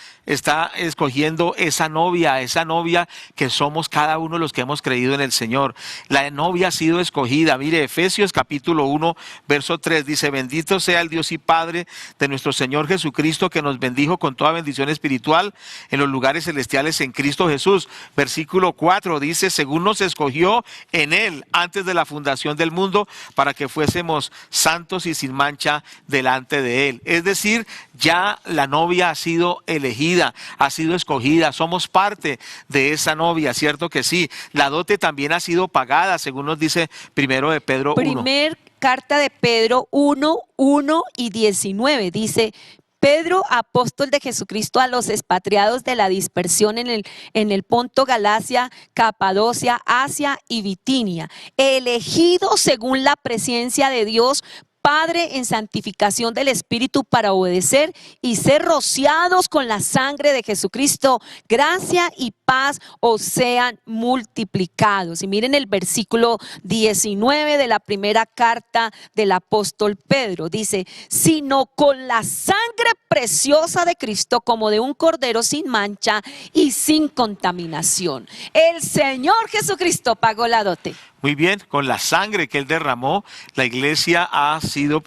escogiendo esa novia que somos cada uno de los que hemos creído en el Señor. La novia ha sido escogida. Mire, Efesios capítulo 1, verso 3 dice: bendito sea el Dios y Padre de nuestro Señor Jesucristo, que nos bendijo con toda bendición espiritual en los lugares celestiales en Cristo Jesús. Versículo 4 dice: según nos escogió en Él antes de la fundación del mundo, para que fuésemos santos y sin mancha delante de Él. Es decir, ya la novia ha sido elegida, ha sido escogida, somos parte de esa novia, ¿cierto que sí? La dote también ha sido pagada, según nos dice primero de Pedro 1. Primer carta de Pedro 1, 1 y 19 dice: Pedro, apóstol de Jesucristo, a los expatriados de la dispersión en el Ponto, Galacia, Capadocia, Asia y Bitinia, elegidos según la presencia de Dios Padre en santificación del Espíritu para obedecer y ser rociados con la sangre de Jesucristo, gracia y paz os sean multiplicados. Y miren el versículo 19 de la primera carta del apóstol Pedro, dice: sino con la sangre preciosa de Cristo, como de un cordero sin mancha y sin contaminación. El Señor Jesucristo pagó la dote. Muy bien, con la sangre que Él derramó, la iglesia ha sido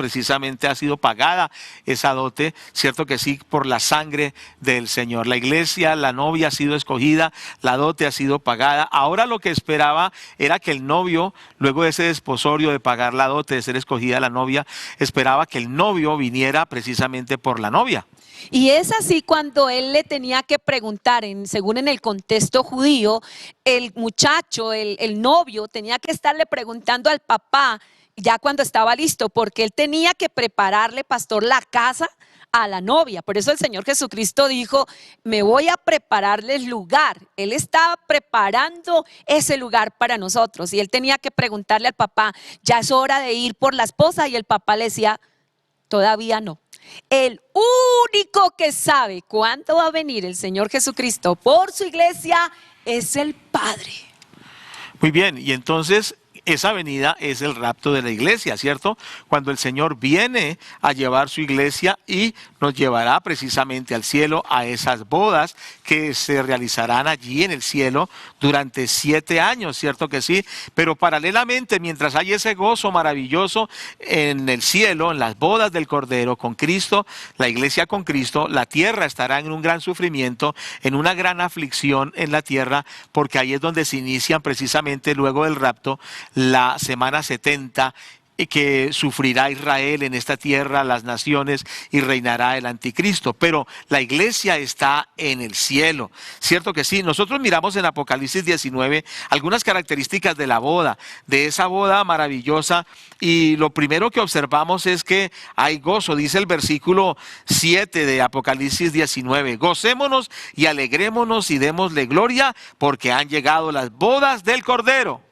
pagada esa dote, cierto que sí, por la sangre del Señor. La iglesia, la novia ha sido escogida, la dote ha sido pagada. Ahora lo que esperaba era que el novio, luego de ese desposorio de pagar la dote, de ser escogida la novia, esperaba que el novio viniera precisamente por la novia. Y es así cuando él le tenía que preguntar, según en el contexto judío, el muchacho, el novio, tenía que estarle preguntando al papá ya cuando estaba listo, porque él tenía que prepararle, pastor, la casa a la novia. Por eso el Señor Jesucristo dijo: me voy a prepararles lugar. Él estaba preparando ese lugar para nosotros y él tenía que preguntarle al papá: ya es hora de ir por la esposa, y el papá le decía: todavía no. El único que sabe cuándo va a venir el Señor Jesucristo por su iglesia es el Padre. Muy bien, y entonces esa venida es el rapto de la iglesia, ¿cierto? Cuando el Señor viene a llevar su iglesia y nos llevará precisamente al cielo, a esas bodas que se realizarán allí en el cielo durante 7 años, ¿cierto que sí? Pero paralelamente, mientras hay ese gozo maravilloso en el cielo, en las bodas del Cordero con Cristo, la iglesia con Cristo, la tierra estará en un gran sufrimiento, en una gran aflicción en la tierra, porque ahí es donde se inician precisamente luego del rapto la semana 70, que sufrirá Israel en esta tierra, las naciones, y reinará el anticristo. Pero la iglesia está en el cielo, ¿cierto que sí? Nosotros miramos en Apocalipsis 19 algunas características de la boda, de esa boda maravillosa, y lo primero que observamos es que hay gozo. Dice el versículo 7 de Apocalipsis 19: gocémonos y alegrémonos y démosle gloria, porque han llegado las bodas del Cordero.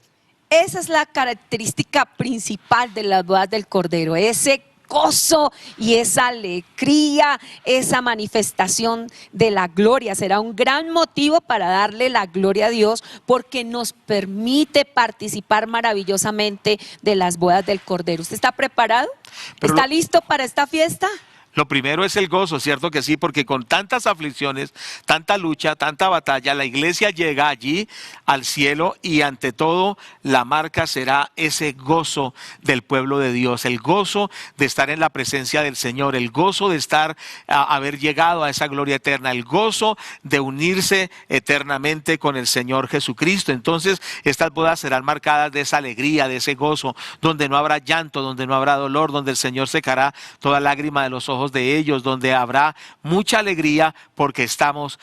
Esa es la característica principal de las bodas del Cordero, ese gozo y esa alegría, esa manifestación de la gloria. Será un gran motivo para darle la gloria a Dios, porque nos permite participar maravillosamente de las bodas del Cordero. ¿Usted está preparado? ¿Está listo para esta fiesta? Lo primero es el gozo, ¿cierto que sí? Porque con tantas aflicciones, tanta lucha, tanta batalla, la iglesia llega allí al cielo y ante todo la marca será ese gozo del pueblo de Dios, el gozo de estar en la presencia del Señor, el gozo de estar, haber llegado a esa gloria eterna, el gozo de unirse eternamente con el Señor Jesucristo. Entonces estas bodas serán marcadas de esa alegría, de ese gozo, donde no habrá llanto, donde no habrá dolor, donde el Señor secará toda lágrima de los ojos de ellos, donde habrá mucha alegría porque estamos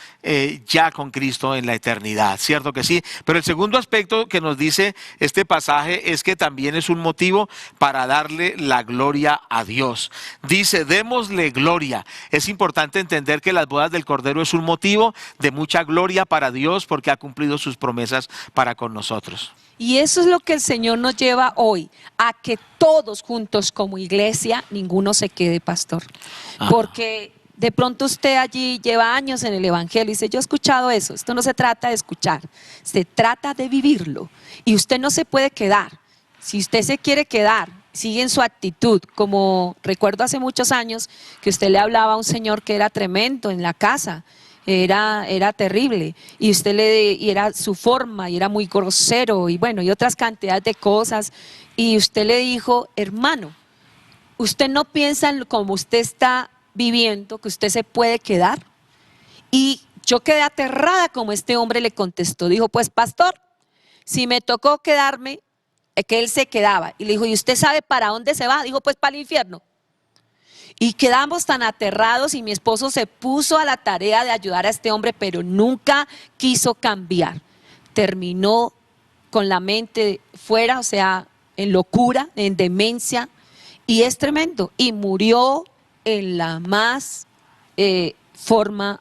ya con Cristo en la eternidad, ¿cierto que sí? Pero el segundo aspecto que nos dice este pasaje es que también es un motivo para darle la gloria a Dios. Dice, démosle gloria. Es importante entender que las bodas del Cordero es un motivo de mucha gloria para Dios porque ha cumplido sus promesas para con nosotros. Y eso es lo que el Señor nos lleva hoy, a que todos juntos como iglesia, ninguno se quede, pastor. Porque de pronto usted allí lleva años en el Evangelio y dice, yo he escuchado eso. Esto no se trata de escuchar, se trata de vivirlo. Y usted no se puede quedar. Si usted se quiere quedar, sigue en su actitud. Como recuerdo hace muchos años que usted le hablaba a un señor que era tremendo en la casa. Era terrible y y era su forma y era muy grosero y bueno y otras cantidades de cosas y usted le dijo, hermano, usted no piensa en como usted está viviendo que usted se puede quedar. Y yo quedé aterrada como este hombre le contestó, dijo, pues pastor, si me tocó quedarme, que él se quedaba. Y le dijo, ¿y usted sabe para dónde se va? Dijo, pues para el infierno. Y quedamos tan aterrados y mi esposo se puso a la tarea de ayudar a este hombre, pero nunca quiso cambiar. Terminó con la mente fuera, o sea, en locura, en demencia, y es tremendo. Y murió en la más forma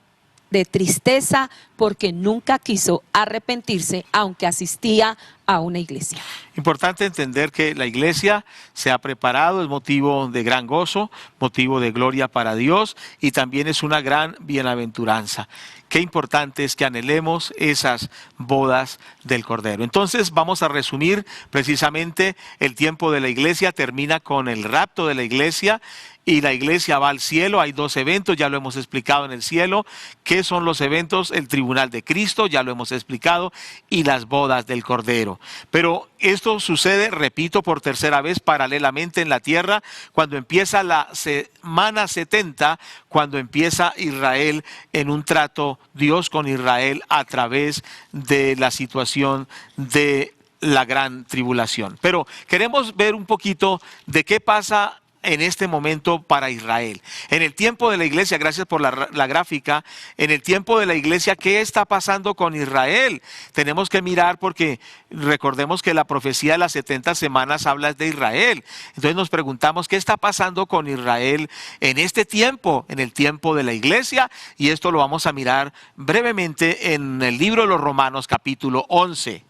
de tristeza porque nunca quiso arrepentirse, aunque asistía a una iglesia. Importante entender que la iglesia se ha preparado, es motivo de gran gozo, motivo de gloria para Dios y también es una gran bienaventuranza. Qué importante es que anhelemos esas bodas del Cordero. Entonces vamos a resumir precisamente el tiempo de la iglesia, termina con el rapto de la iglesia y la iglesia va al cielo. Hay dos eventos, ya lo hemos explicado en el cielo. ¿Qué son los eventos? El tribunal de Cristo, ya lo hemos explicado, y las bodas del Cordero. Pero esto sucede, repito, por tercera vez paralelamente en la tierra, cuando empieza la semana 70, cuando empieza Israel en un trato, Dios con Israel a través de la situación de la gran tribulación. Pero queremos ver un poquito de qué pasa en este momento para Israel. En el tiempo de la iglesia, gracias por la gráfica, en el tiempo de la iglesia, ¿qué está pasando con Israel? Tenemos que mirar porque recordemos que la profecía de las 70 semanas habla de Israel. Entonces nos preguntamos, ¿qué está pasando con Israel en este tiempo, en el tiempo de la iglesia? Y esto lo vamos a mirar brevemente en el libro de los Romanos, capítulo 11.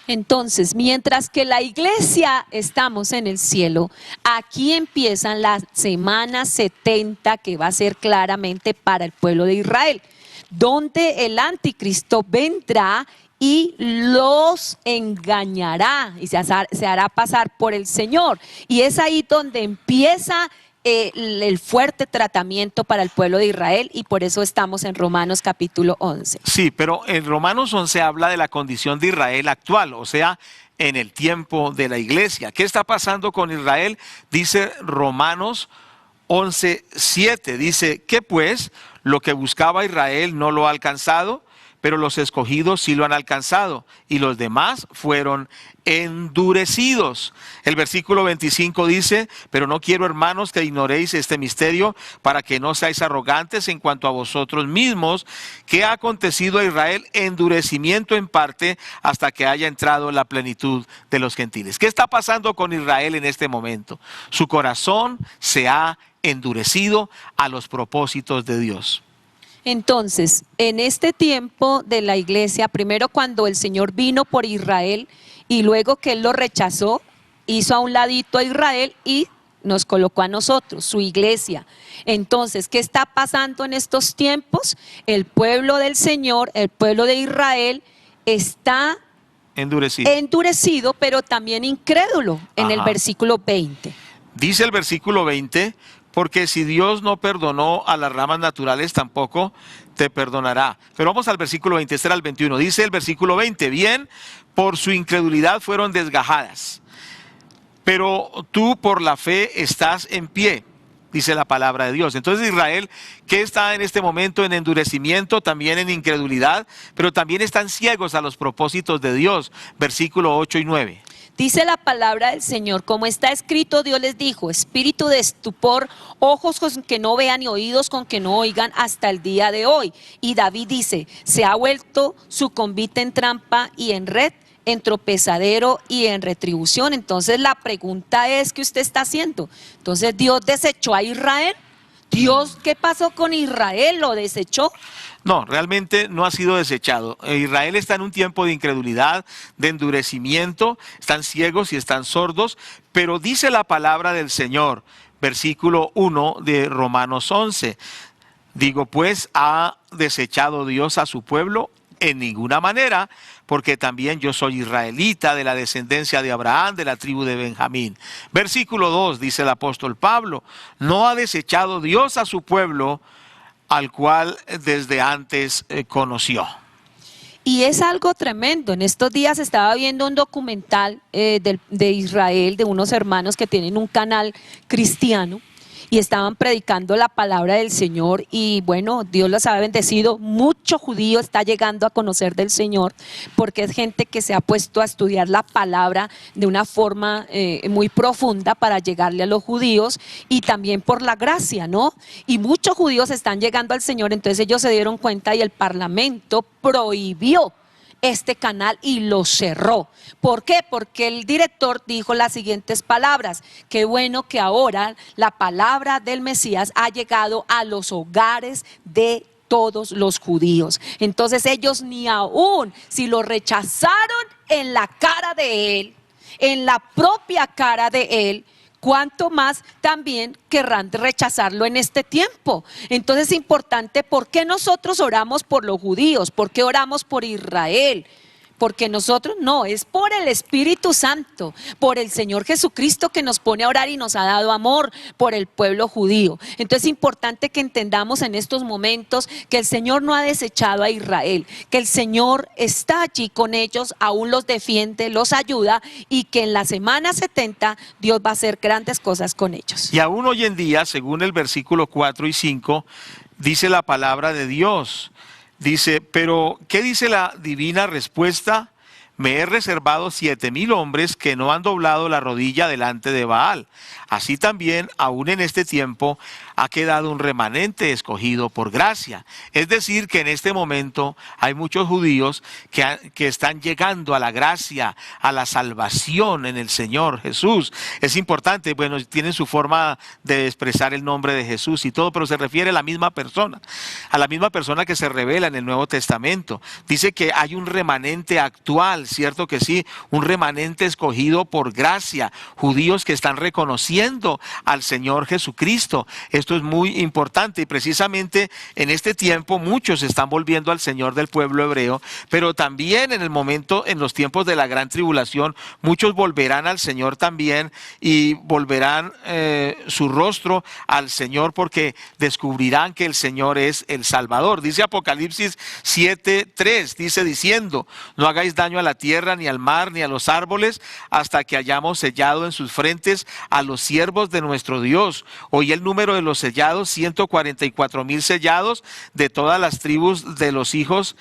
Entonces, mientras que la iglesia estamos en el cielo, aquí empiezan las semanas 70 que va a ser claramente para el pueblo de Israel, donde el anticristo vendrá y los engañará y se hará pasar por el Señor. Y es ahí donde empieza el fuerte tratamiento para el pueblo de Israel y por eso estamos en Romanos capítulo 11. Sí, pero en Romanos 11 habla de la condición de Israel actual, o sea, en el tiempo de la iglesia. ¿Qué está pasando con Israel? Dice Romanos 11:7, dice que pues lo que buscaba Israel no lo ha alcanzado, pero los escogidos sí lo han alcanzado y los demás fueron endurecidos. El versículo 25 dice, pero no quiero, hermanos, que ignoréis este misterio para que no seáis arrogantes en cuanto a vosotros mismos, que ha acontecido a Israel endurecimiento en parte hasta que haya entrado la plenitud de los gentiles. ¿Qué está pasando con Israel en este momento? Su corazón se ha endurecido a los propósitos de Dios. Entonces, en este tiempo de la iglesia, primero cuando el Señor vino por Israel y luego que Él lo rechazó, hizo a un ladito a Israel y nos colocó a nosotros, su iglesia. Entonces, ¿qué está pasando en estos tiempos? El pueblo del Señor, el pueblo de Israel está endurecido, pero también incrédulo en el versículo 20. Dice el versículo 20, porque si Dios no perdonó a las ramas naturales, tampoco te perdonará. Pero vamos al versículo 20, este era el 21. Dice el versículo 20, bien, por su incredulidad fueron desgajadas, pero tú por la fe estás en pie, dice la palabra de Dios. Entonces Israel, que está en este momento en endurecimiento, también en incredulidad, pero también están ciegos a los propósitos de Dios, versículo 8 y 9. Dice la palabra del Señor, como está escrito, Dios les dijo, espíritu de estupor, ojos con que no vean y oídos con que no oigan hasta el día de hoy. Y David dice, se ha vuelto su convite en trampa y en red, en tropezadero y en retribución. Entonces la pregunta es, ¿qué usted está haciendo? Entonces Dios desechó a Israel. Dios, ¿qué pasó con Israel? ¿Lo desechó? No, realmente no ha sido desechado. Israel está en un tiempo de incredulidad, de endurecimiento, están ciegos y están sordos, pero dice la palabra del Señor, versículo 1 de Romanos 11, digo pues, ¿ha desechado Dios a su pueblo? En ninguna manera, porque también yo soy israelita, de la descendencia de Abraham, de la tribu de Benjamín. Versículo 2, dice el apóstol Pablo, no ha desechado Dios a su pueblo, al cual desde antes conoció. Y es algo tremendo. En estos días estaba viendo un documental de Israel, de unos hermanos que tienen un canal cristiano y estaban predicando la palabra del Señor, y bueno, Dios los ha bendecido. Mucho judío está llegando a conocer del Señor, porque es gente que se ha puesto a estudiar la palabra de una forma muy profunda para llegarle a los judíos, y también por la gracia, ¿no? Y muchos judíos están llegando al Señor. Entonces ellos se dieron cuenta y el parlamento prohibió este canal y lo cerró. ¿Por qué? Porque el director dijo las siguientes palabras: qué bueno que ahora la palabra del Mesías ha llegado a los hogares de todos los judíos. Entonces ellos, ni aún si lo rechazaron en la cara de él, en la propia cara de él, cuánto más también querrán rechazarlo en este tiempo. Entonces es importante, ¿por qué nosotros oramos por los judíos? ¿Por qué oramos por Israel? Porque nosotros no, es por el Espíritu Santo, por el Señor Jesucristo que nos pone a orar y nos ha dado amor por el pueblo judío. Entonces es importante que entendamos en estos momentos que el Señor no ha desechado a Israel, que el Señor está allí con ellos, aún los defiende, los ayuda, y que en la semana 70 Dios va a hacer grandes cosas con ellos. Y aún hoy en día, según el versículo 4 y 5, dice la palabra de Dios. Dice, pero ¿qué dice la divina respuesta? Me he reservado 7,000 hombres que no han doblado la rodilla delante de Baal. Así también, aún en este tiempo, ha quedado un remanente escogido por gracia. Es decir, que en este momento hay muchos judíos que están llegando a la gracia, a la salvación en el Señor Jesús. Es importante, bueno, tienen su forma de expresar el nombre de Jesús y todo, pero se refiere a la misma persona que se revela en el Nuevo Testamento. Dice que hay un remanente actual, ¿cierto que sí? Un remanente escogido por gracia, judíos que están reconociendo al Señor Jesucristo. Esto es muy importante, y precisamente en este tiempo muchos están volviendo al Señor del pueblo hebreo, pero también en los tiempos de la gran tribulación, muchos volverán al Señor también, y volverán su rostro al Señor, porque descubrirán que el Señor es el Salvador. Dice Apocalipsis 7:3, dice diciendo, no hagáis daño a la tierra, ni al mar, ni a los árboles, hasta que hayamos sellado en sus frentes a los siervos de nuestro Dios. Oí el número de los sellados, 144,000 sellados de todas las tribus de los hijos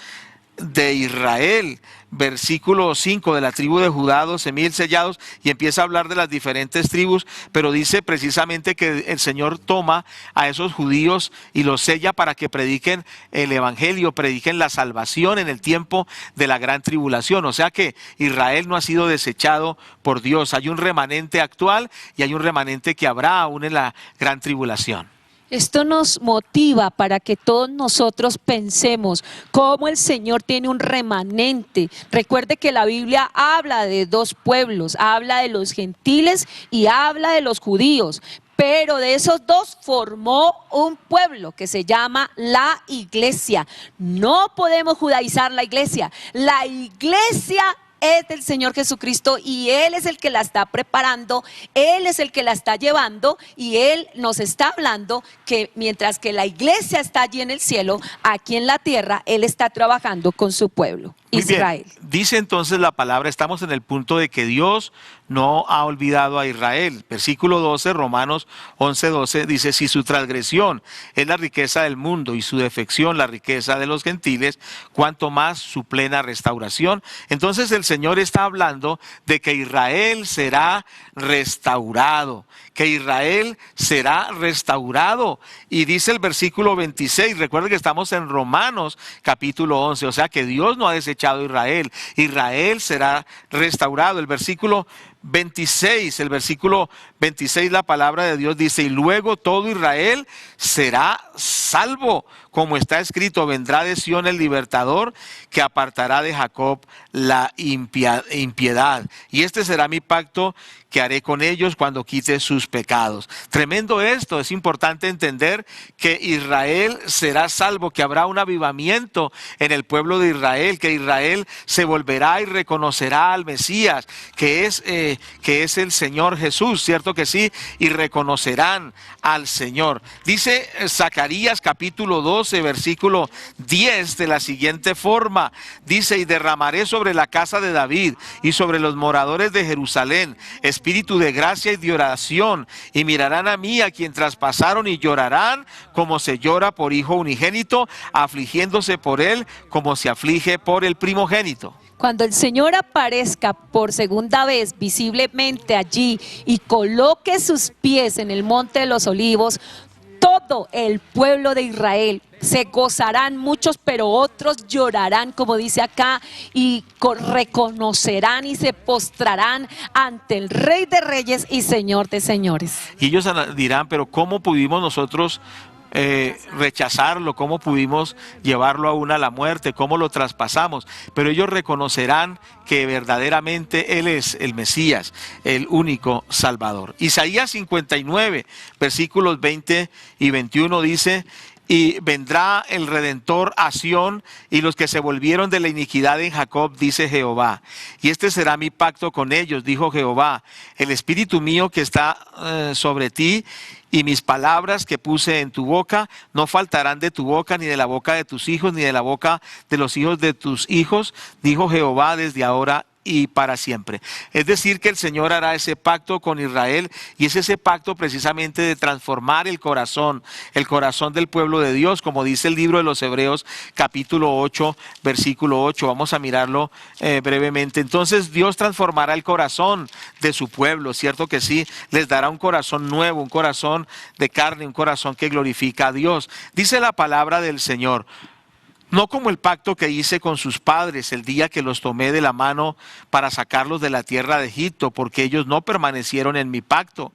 de Israel. Versículo 5, de la tribu de Judá 12,000 sellados, y empieza a hablar de las diferentes tribus, pero dice precisamente que el Señor toma a esos judíos y los sella para que prediquen el evangelio, prediquen la salvación en el tiempo de la gran tribulación. O sea que Israel no ha sido desechado por Dios. Hay un remanente actual y hay un remanente que habrá aún en la gran tribulación. Esto nos motiva para que todos nosotros pensemos cómo el Señor tiene un remanente. Recuerde que la Biblia habla de dos pueblos, habla de los gentiles y habla de los judíos. Pero de esos dos formó un pueblo que se llama la iglesia. No podemos judaizar la iglesia. La iglesia es del Señor Jesucristo y Él es el que la está preparando, Él es el que la está llevando y Él nos está hablando que mientras que la iglesia está allí en el cielo, aquí en la tierra, Él está trabajando con su pueblo, Muy bien. Israel. Dice entonces la palabra, estamos en el punto de que Dios no ha olvidado a Israel. Versículo 12, Romanos 11:12 dice: si su transgresión es la riqueza del mundo y su defección la riqueza de los gentiles, cuanto más su plena restauración. Entonces el Señor está hablando de que Israel será restaurado, que Israel será restaurado. Y dice el versículo 26, recuerden que estamos en Romanos capítulo 11, o sea que Dios no ha desechado a Israel. Israel será restaurado. El versículo 26, la palabra de Dios dice: y luego todo Israel será salvo, como está escrito: vendrá de Sión el libertador, que apartará de Jacob la impiedad. Y este será mi pacto que haré con ellos cuando quite sus pecados. Tremendo esto, es importante entender que Israel será salvo, que habrá un avivamiento en el pueblo de Israel, que Israel se volverá y reconocerá al Mesías, que es el Señor Jesús, ¿cierto que sí? Y reconocerán al Señor. Dice Zacarías capítulo 12, versículo 10 de la siguiente forma, dice: y derramaré sobre la casa de David y sobre los moradores de Jerusalén espíritu de gracia y de oración, y mirarán a mí, a quien traspasaron, y llorarán como se llora por hijo unigénito, afligiéndose por él como se aflige por el primogénito. Cuando el Señor aparezca por segunda vez visiblemente allí y coloque sus pies en el monte de los olivos, todo el pueblo de Israel se gozarán, muchos, pero otros llorarán, como dice acá, y reconocerán y se postrarán ante el Rey de Reyes y Señor de Señores. Y ellos dirán: pero ¿cómo pudimos nosotros rechazarlo? ¿Cómo pudimos llevarlo aún a la muerte? ¿Cómo lo traspasamos? Pero ellos reconocerán que verdaderamente Él es el Mesías, el único Salvador. Isaías 59, versículos 20 y 21 dice: y vendrá el Redentor a Sión, y los que se volvieron de la iniquidad en Jacob, dice Jehová. Y este será mi pacto con ellos, dijo Jehová: el espíritu mío que está sobre ti, y mis palabras que puse en tu boca, no faltarán de tu boca, ni de la boca de tus hijos, ni de la boca de los hijos de tus hijos, dijo Jehová, desde ahora y para siempre. Es decir, que el Señor hará ese pacto con Israel, y es ese pacto precisamente de transformar el corazón del pueblo de Dios, como dice el libro de los Hebreos capítulo 8, versículo 8. Vamos a mirarlo brevemente. Entonces Dios transformará el corazón de su pueblo, cierto que sí, les dará un corazón nuevo, un corazón de carne, un corazón que glorifica a Dios. Dice la palabra del Señor: no como el pacto que hice con sus padres el día que los tomé de la mano para sacarlos de la tierra de Egipto, porque ellos no permanecieron en mi pacto,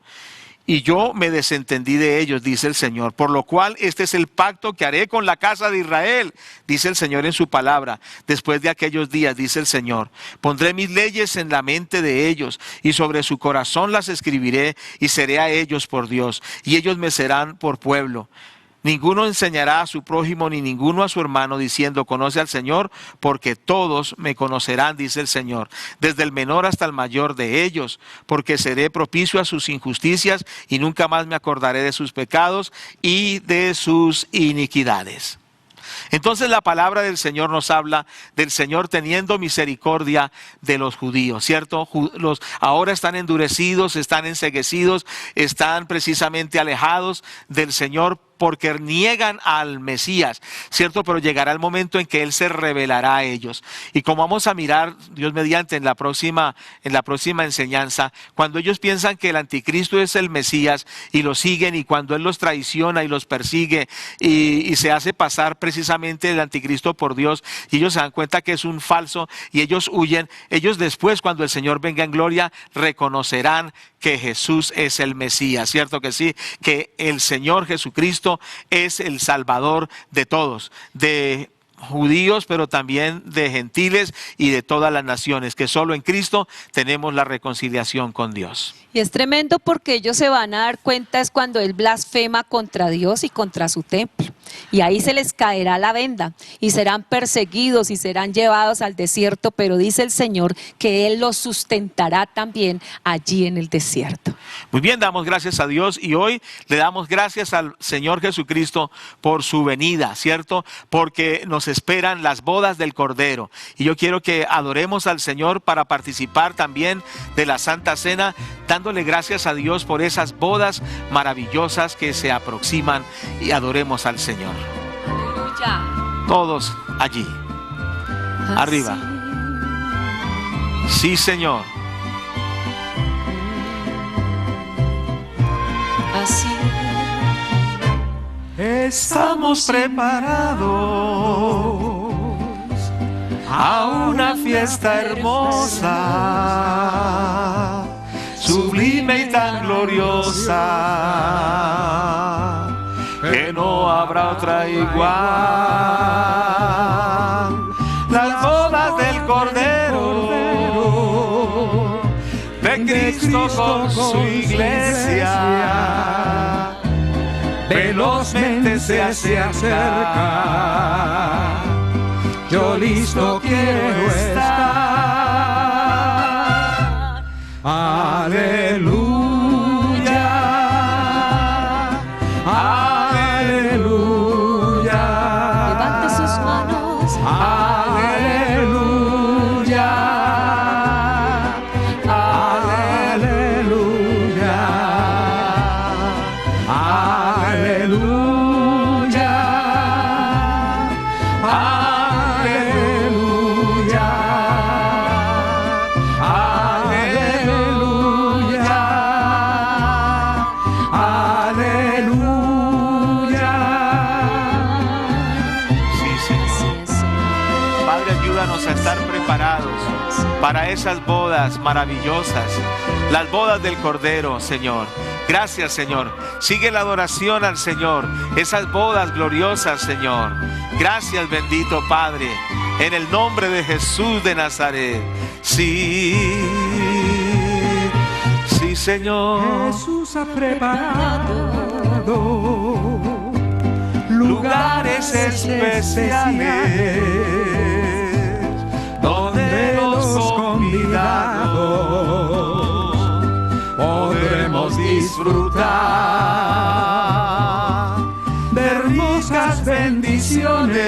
y yo me desentendí de ellos, dice el Señor. Por lo cual este es el pacto que haré con la casa de Israel, dice el Señor en su palabra. Después de aquellos días, dice el Señor, pondré mis leyes en la mente de ellos, y sobre su corazón las escribiré, y seré a ellos por Dios, y ellos me serán por pueblo. Ninguno enseñará a su prójimo ni ninguno a su hermano diciendo: conoce al Señor, porque todos me conocerán, dice el Señor, desde el menor hasta el mayor de ellos, porque seré propicio a sus injusticias y nunca más me acordaré de sus pecados y de sus iniquidades. Entonces la palabra del Señor nos habla del Señor teniendo misericordia de los judíos, ¿cierto? Los ahora están endurecidos, están enceguecidos, están precisamente alejados del Señor porque niegan al Mesías, ¿cierto? Pero llegará el momento en que Él se revelará a ellos. Y como vamos a mirar, Dios mediante, en la próxima enseñanza, cuando ellos piensan que el anticristo es el Mesías y lo siguen, y cuando Él los traiciona y los persigue y se hace pasar precisamente el anticristo por Dios, y ellos se dan cuenta que es un falso y ellos huyen, ellos después, cuando el Señor venga en gloria, reconocerán que Jesús es el Mesías, ¿cierto que sí? Que el Señor Jesucristo es el Salvador de todos, de judíos, pero también de gentiles y de todas las naciones, que solo en Cristo tenemos la reconciliación con Dios. Y es tremendo porque ellos se van a dar cuenta es cuando él blasfema contra Dios y contra su templo. Y ahí se les caerá la venda y serán perseguidos y serán llevados al desierto, pero dice el Señor que Él los sustentará también allí en el desierto. Muy bien, damos gracias a Dios y hoy le damos gracias al Señor Jesucristo por su venida, ¿cierto? Porque nos esperan las bodas del Cordero. Y yo quiero que adoremos al Señor para participar también de la Santa Cena, dándole gracias a Dios por esas bodas maravillosas que se aproximan, y adoremos al Señor. Aleluya. Todos allí, arriba. Sí, Señor. Así. Estamos preparados a una fiesta hermosa, sublime y tan gloriosa, que no habrá otra igual. Las bodas del Cordero, de Cristo con su iglesia, velozmente se acerca. Yo listo quiero estar. Aleluya, aleluya. Levante sus manos. Aleluya, aleluya, aleluya, aleluya, aleluya, aleluya. Sí, Señor. Padre, ayúdanos a estar preparados para esas bodas maravillosas, las bodas del Cordero, Señor. Gracias, Señor. Sigue la adoración al Señor, esas bodas gloriosas, Señor. Gracias, bendito Padre, en el nombre de Jesús de Nazaret. Sí, sí, Señor. Jesús ha preparado Lugares especiales donde los convidados podremos disfrutar de hermosas bendiciones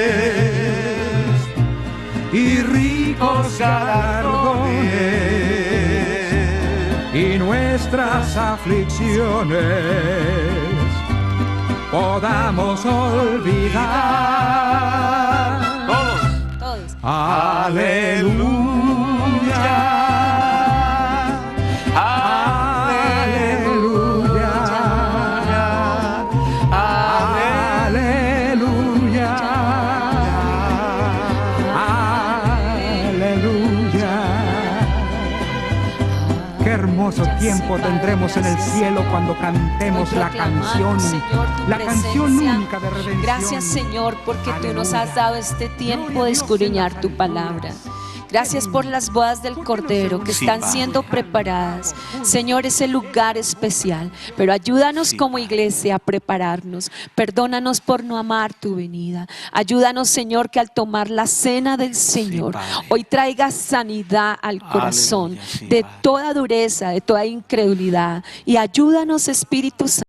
y ricos galardones, y nuestras aflicciones podamos olvidar. Todos. Aleluya. Aleluya. Aleluya. Aleluya. Qué hermoso tiempo tendremos en el cielo cuando cantemos la canción, la canción única de redención. Gracias, Señor, porque tú nos has dado este tiempo de escudriñar tu palabra. Gracias por las bodas del Cordero que Sí, están Padre. siendo preparadas. Señor, ese lugar especial. Pero ayúdanos Sí, como Padre. iglesia a prepararnos. Perdónanos por no amar tu venida. Ayúdanos, Señor, que al tomar la cena del Señor, Padre. hoy traiga sanidad al corazón Aleluya, sí, de Padre. toda dureza, de toda incredulidad. Y ayúdanos, Espíritu Santo.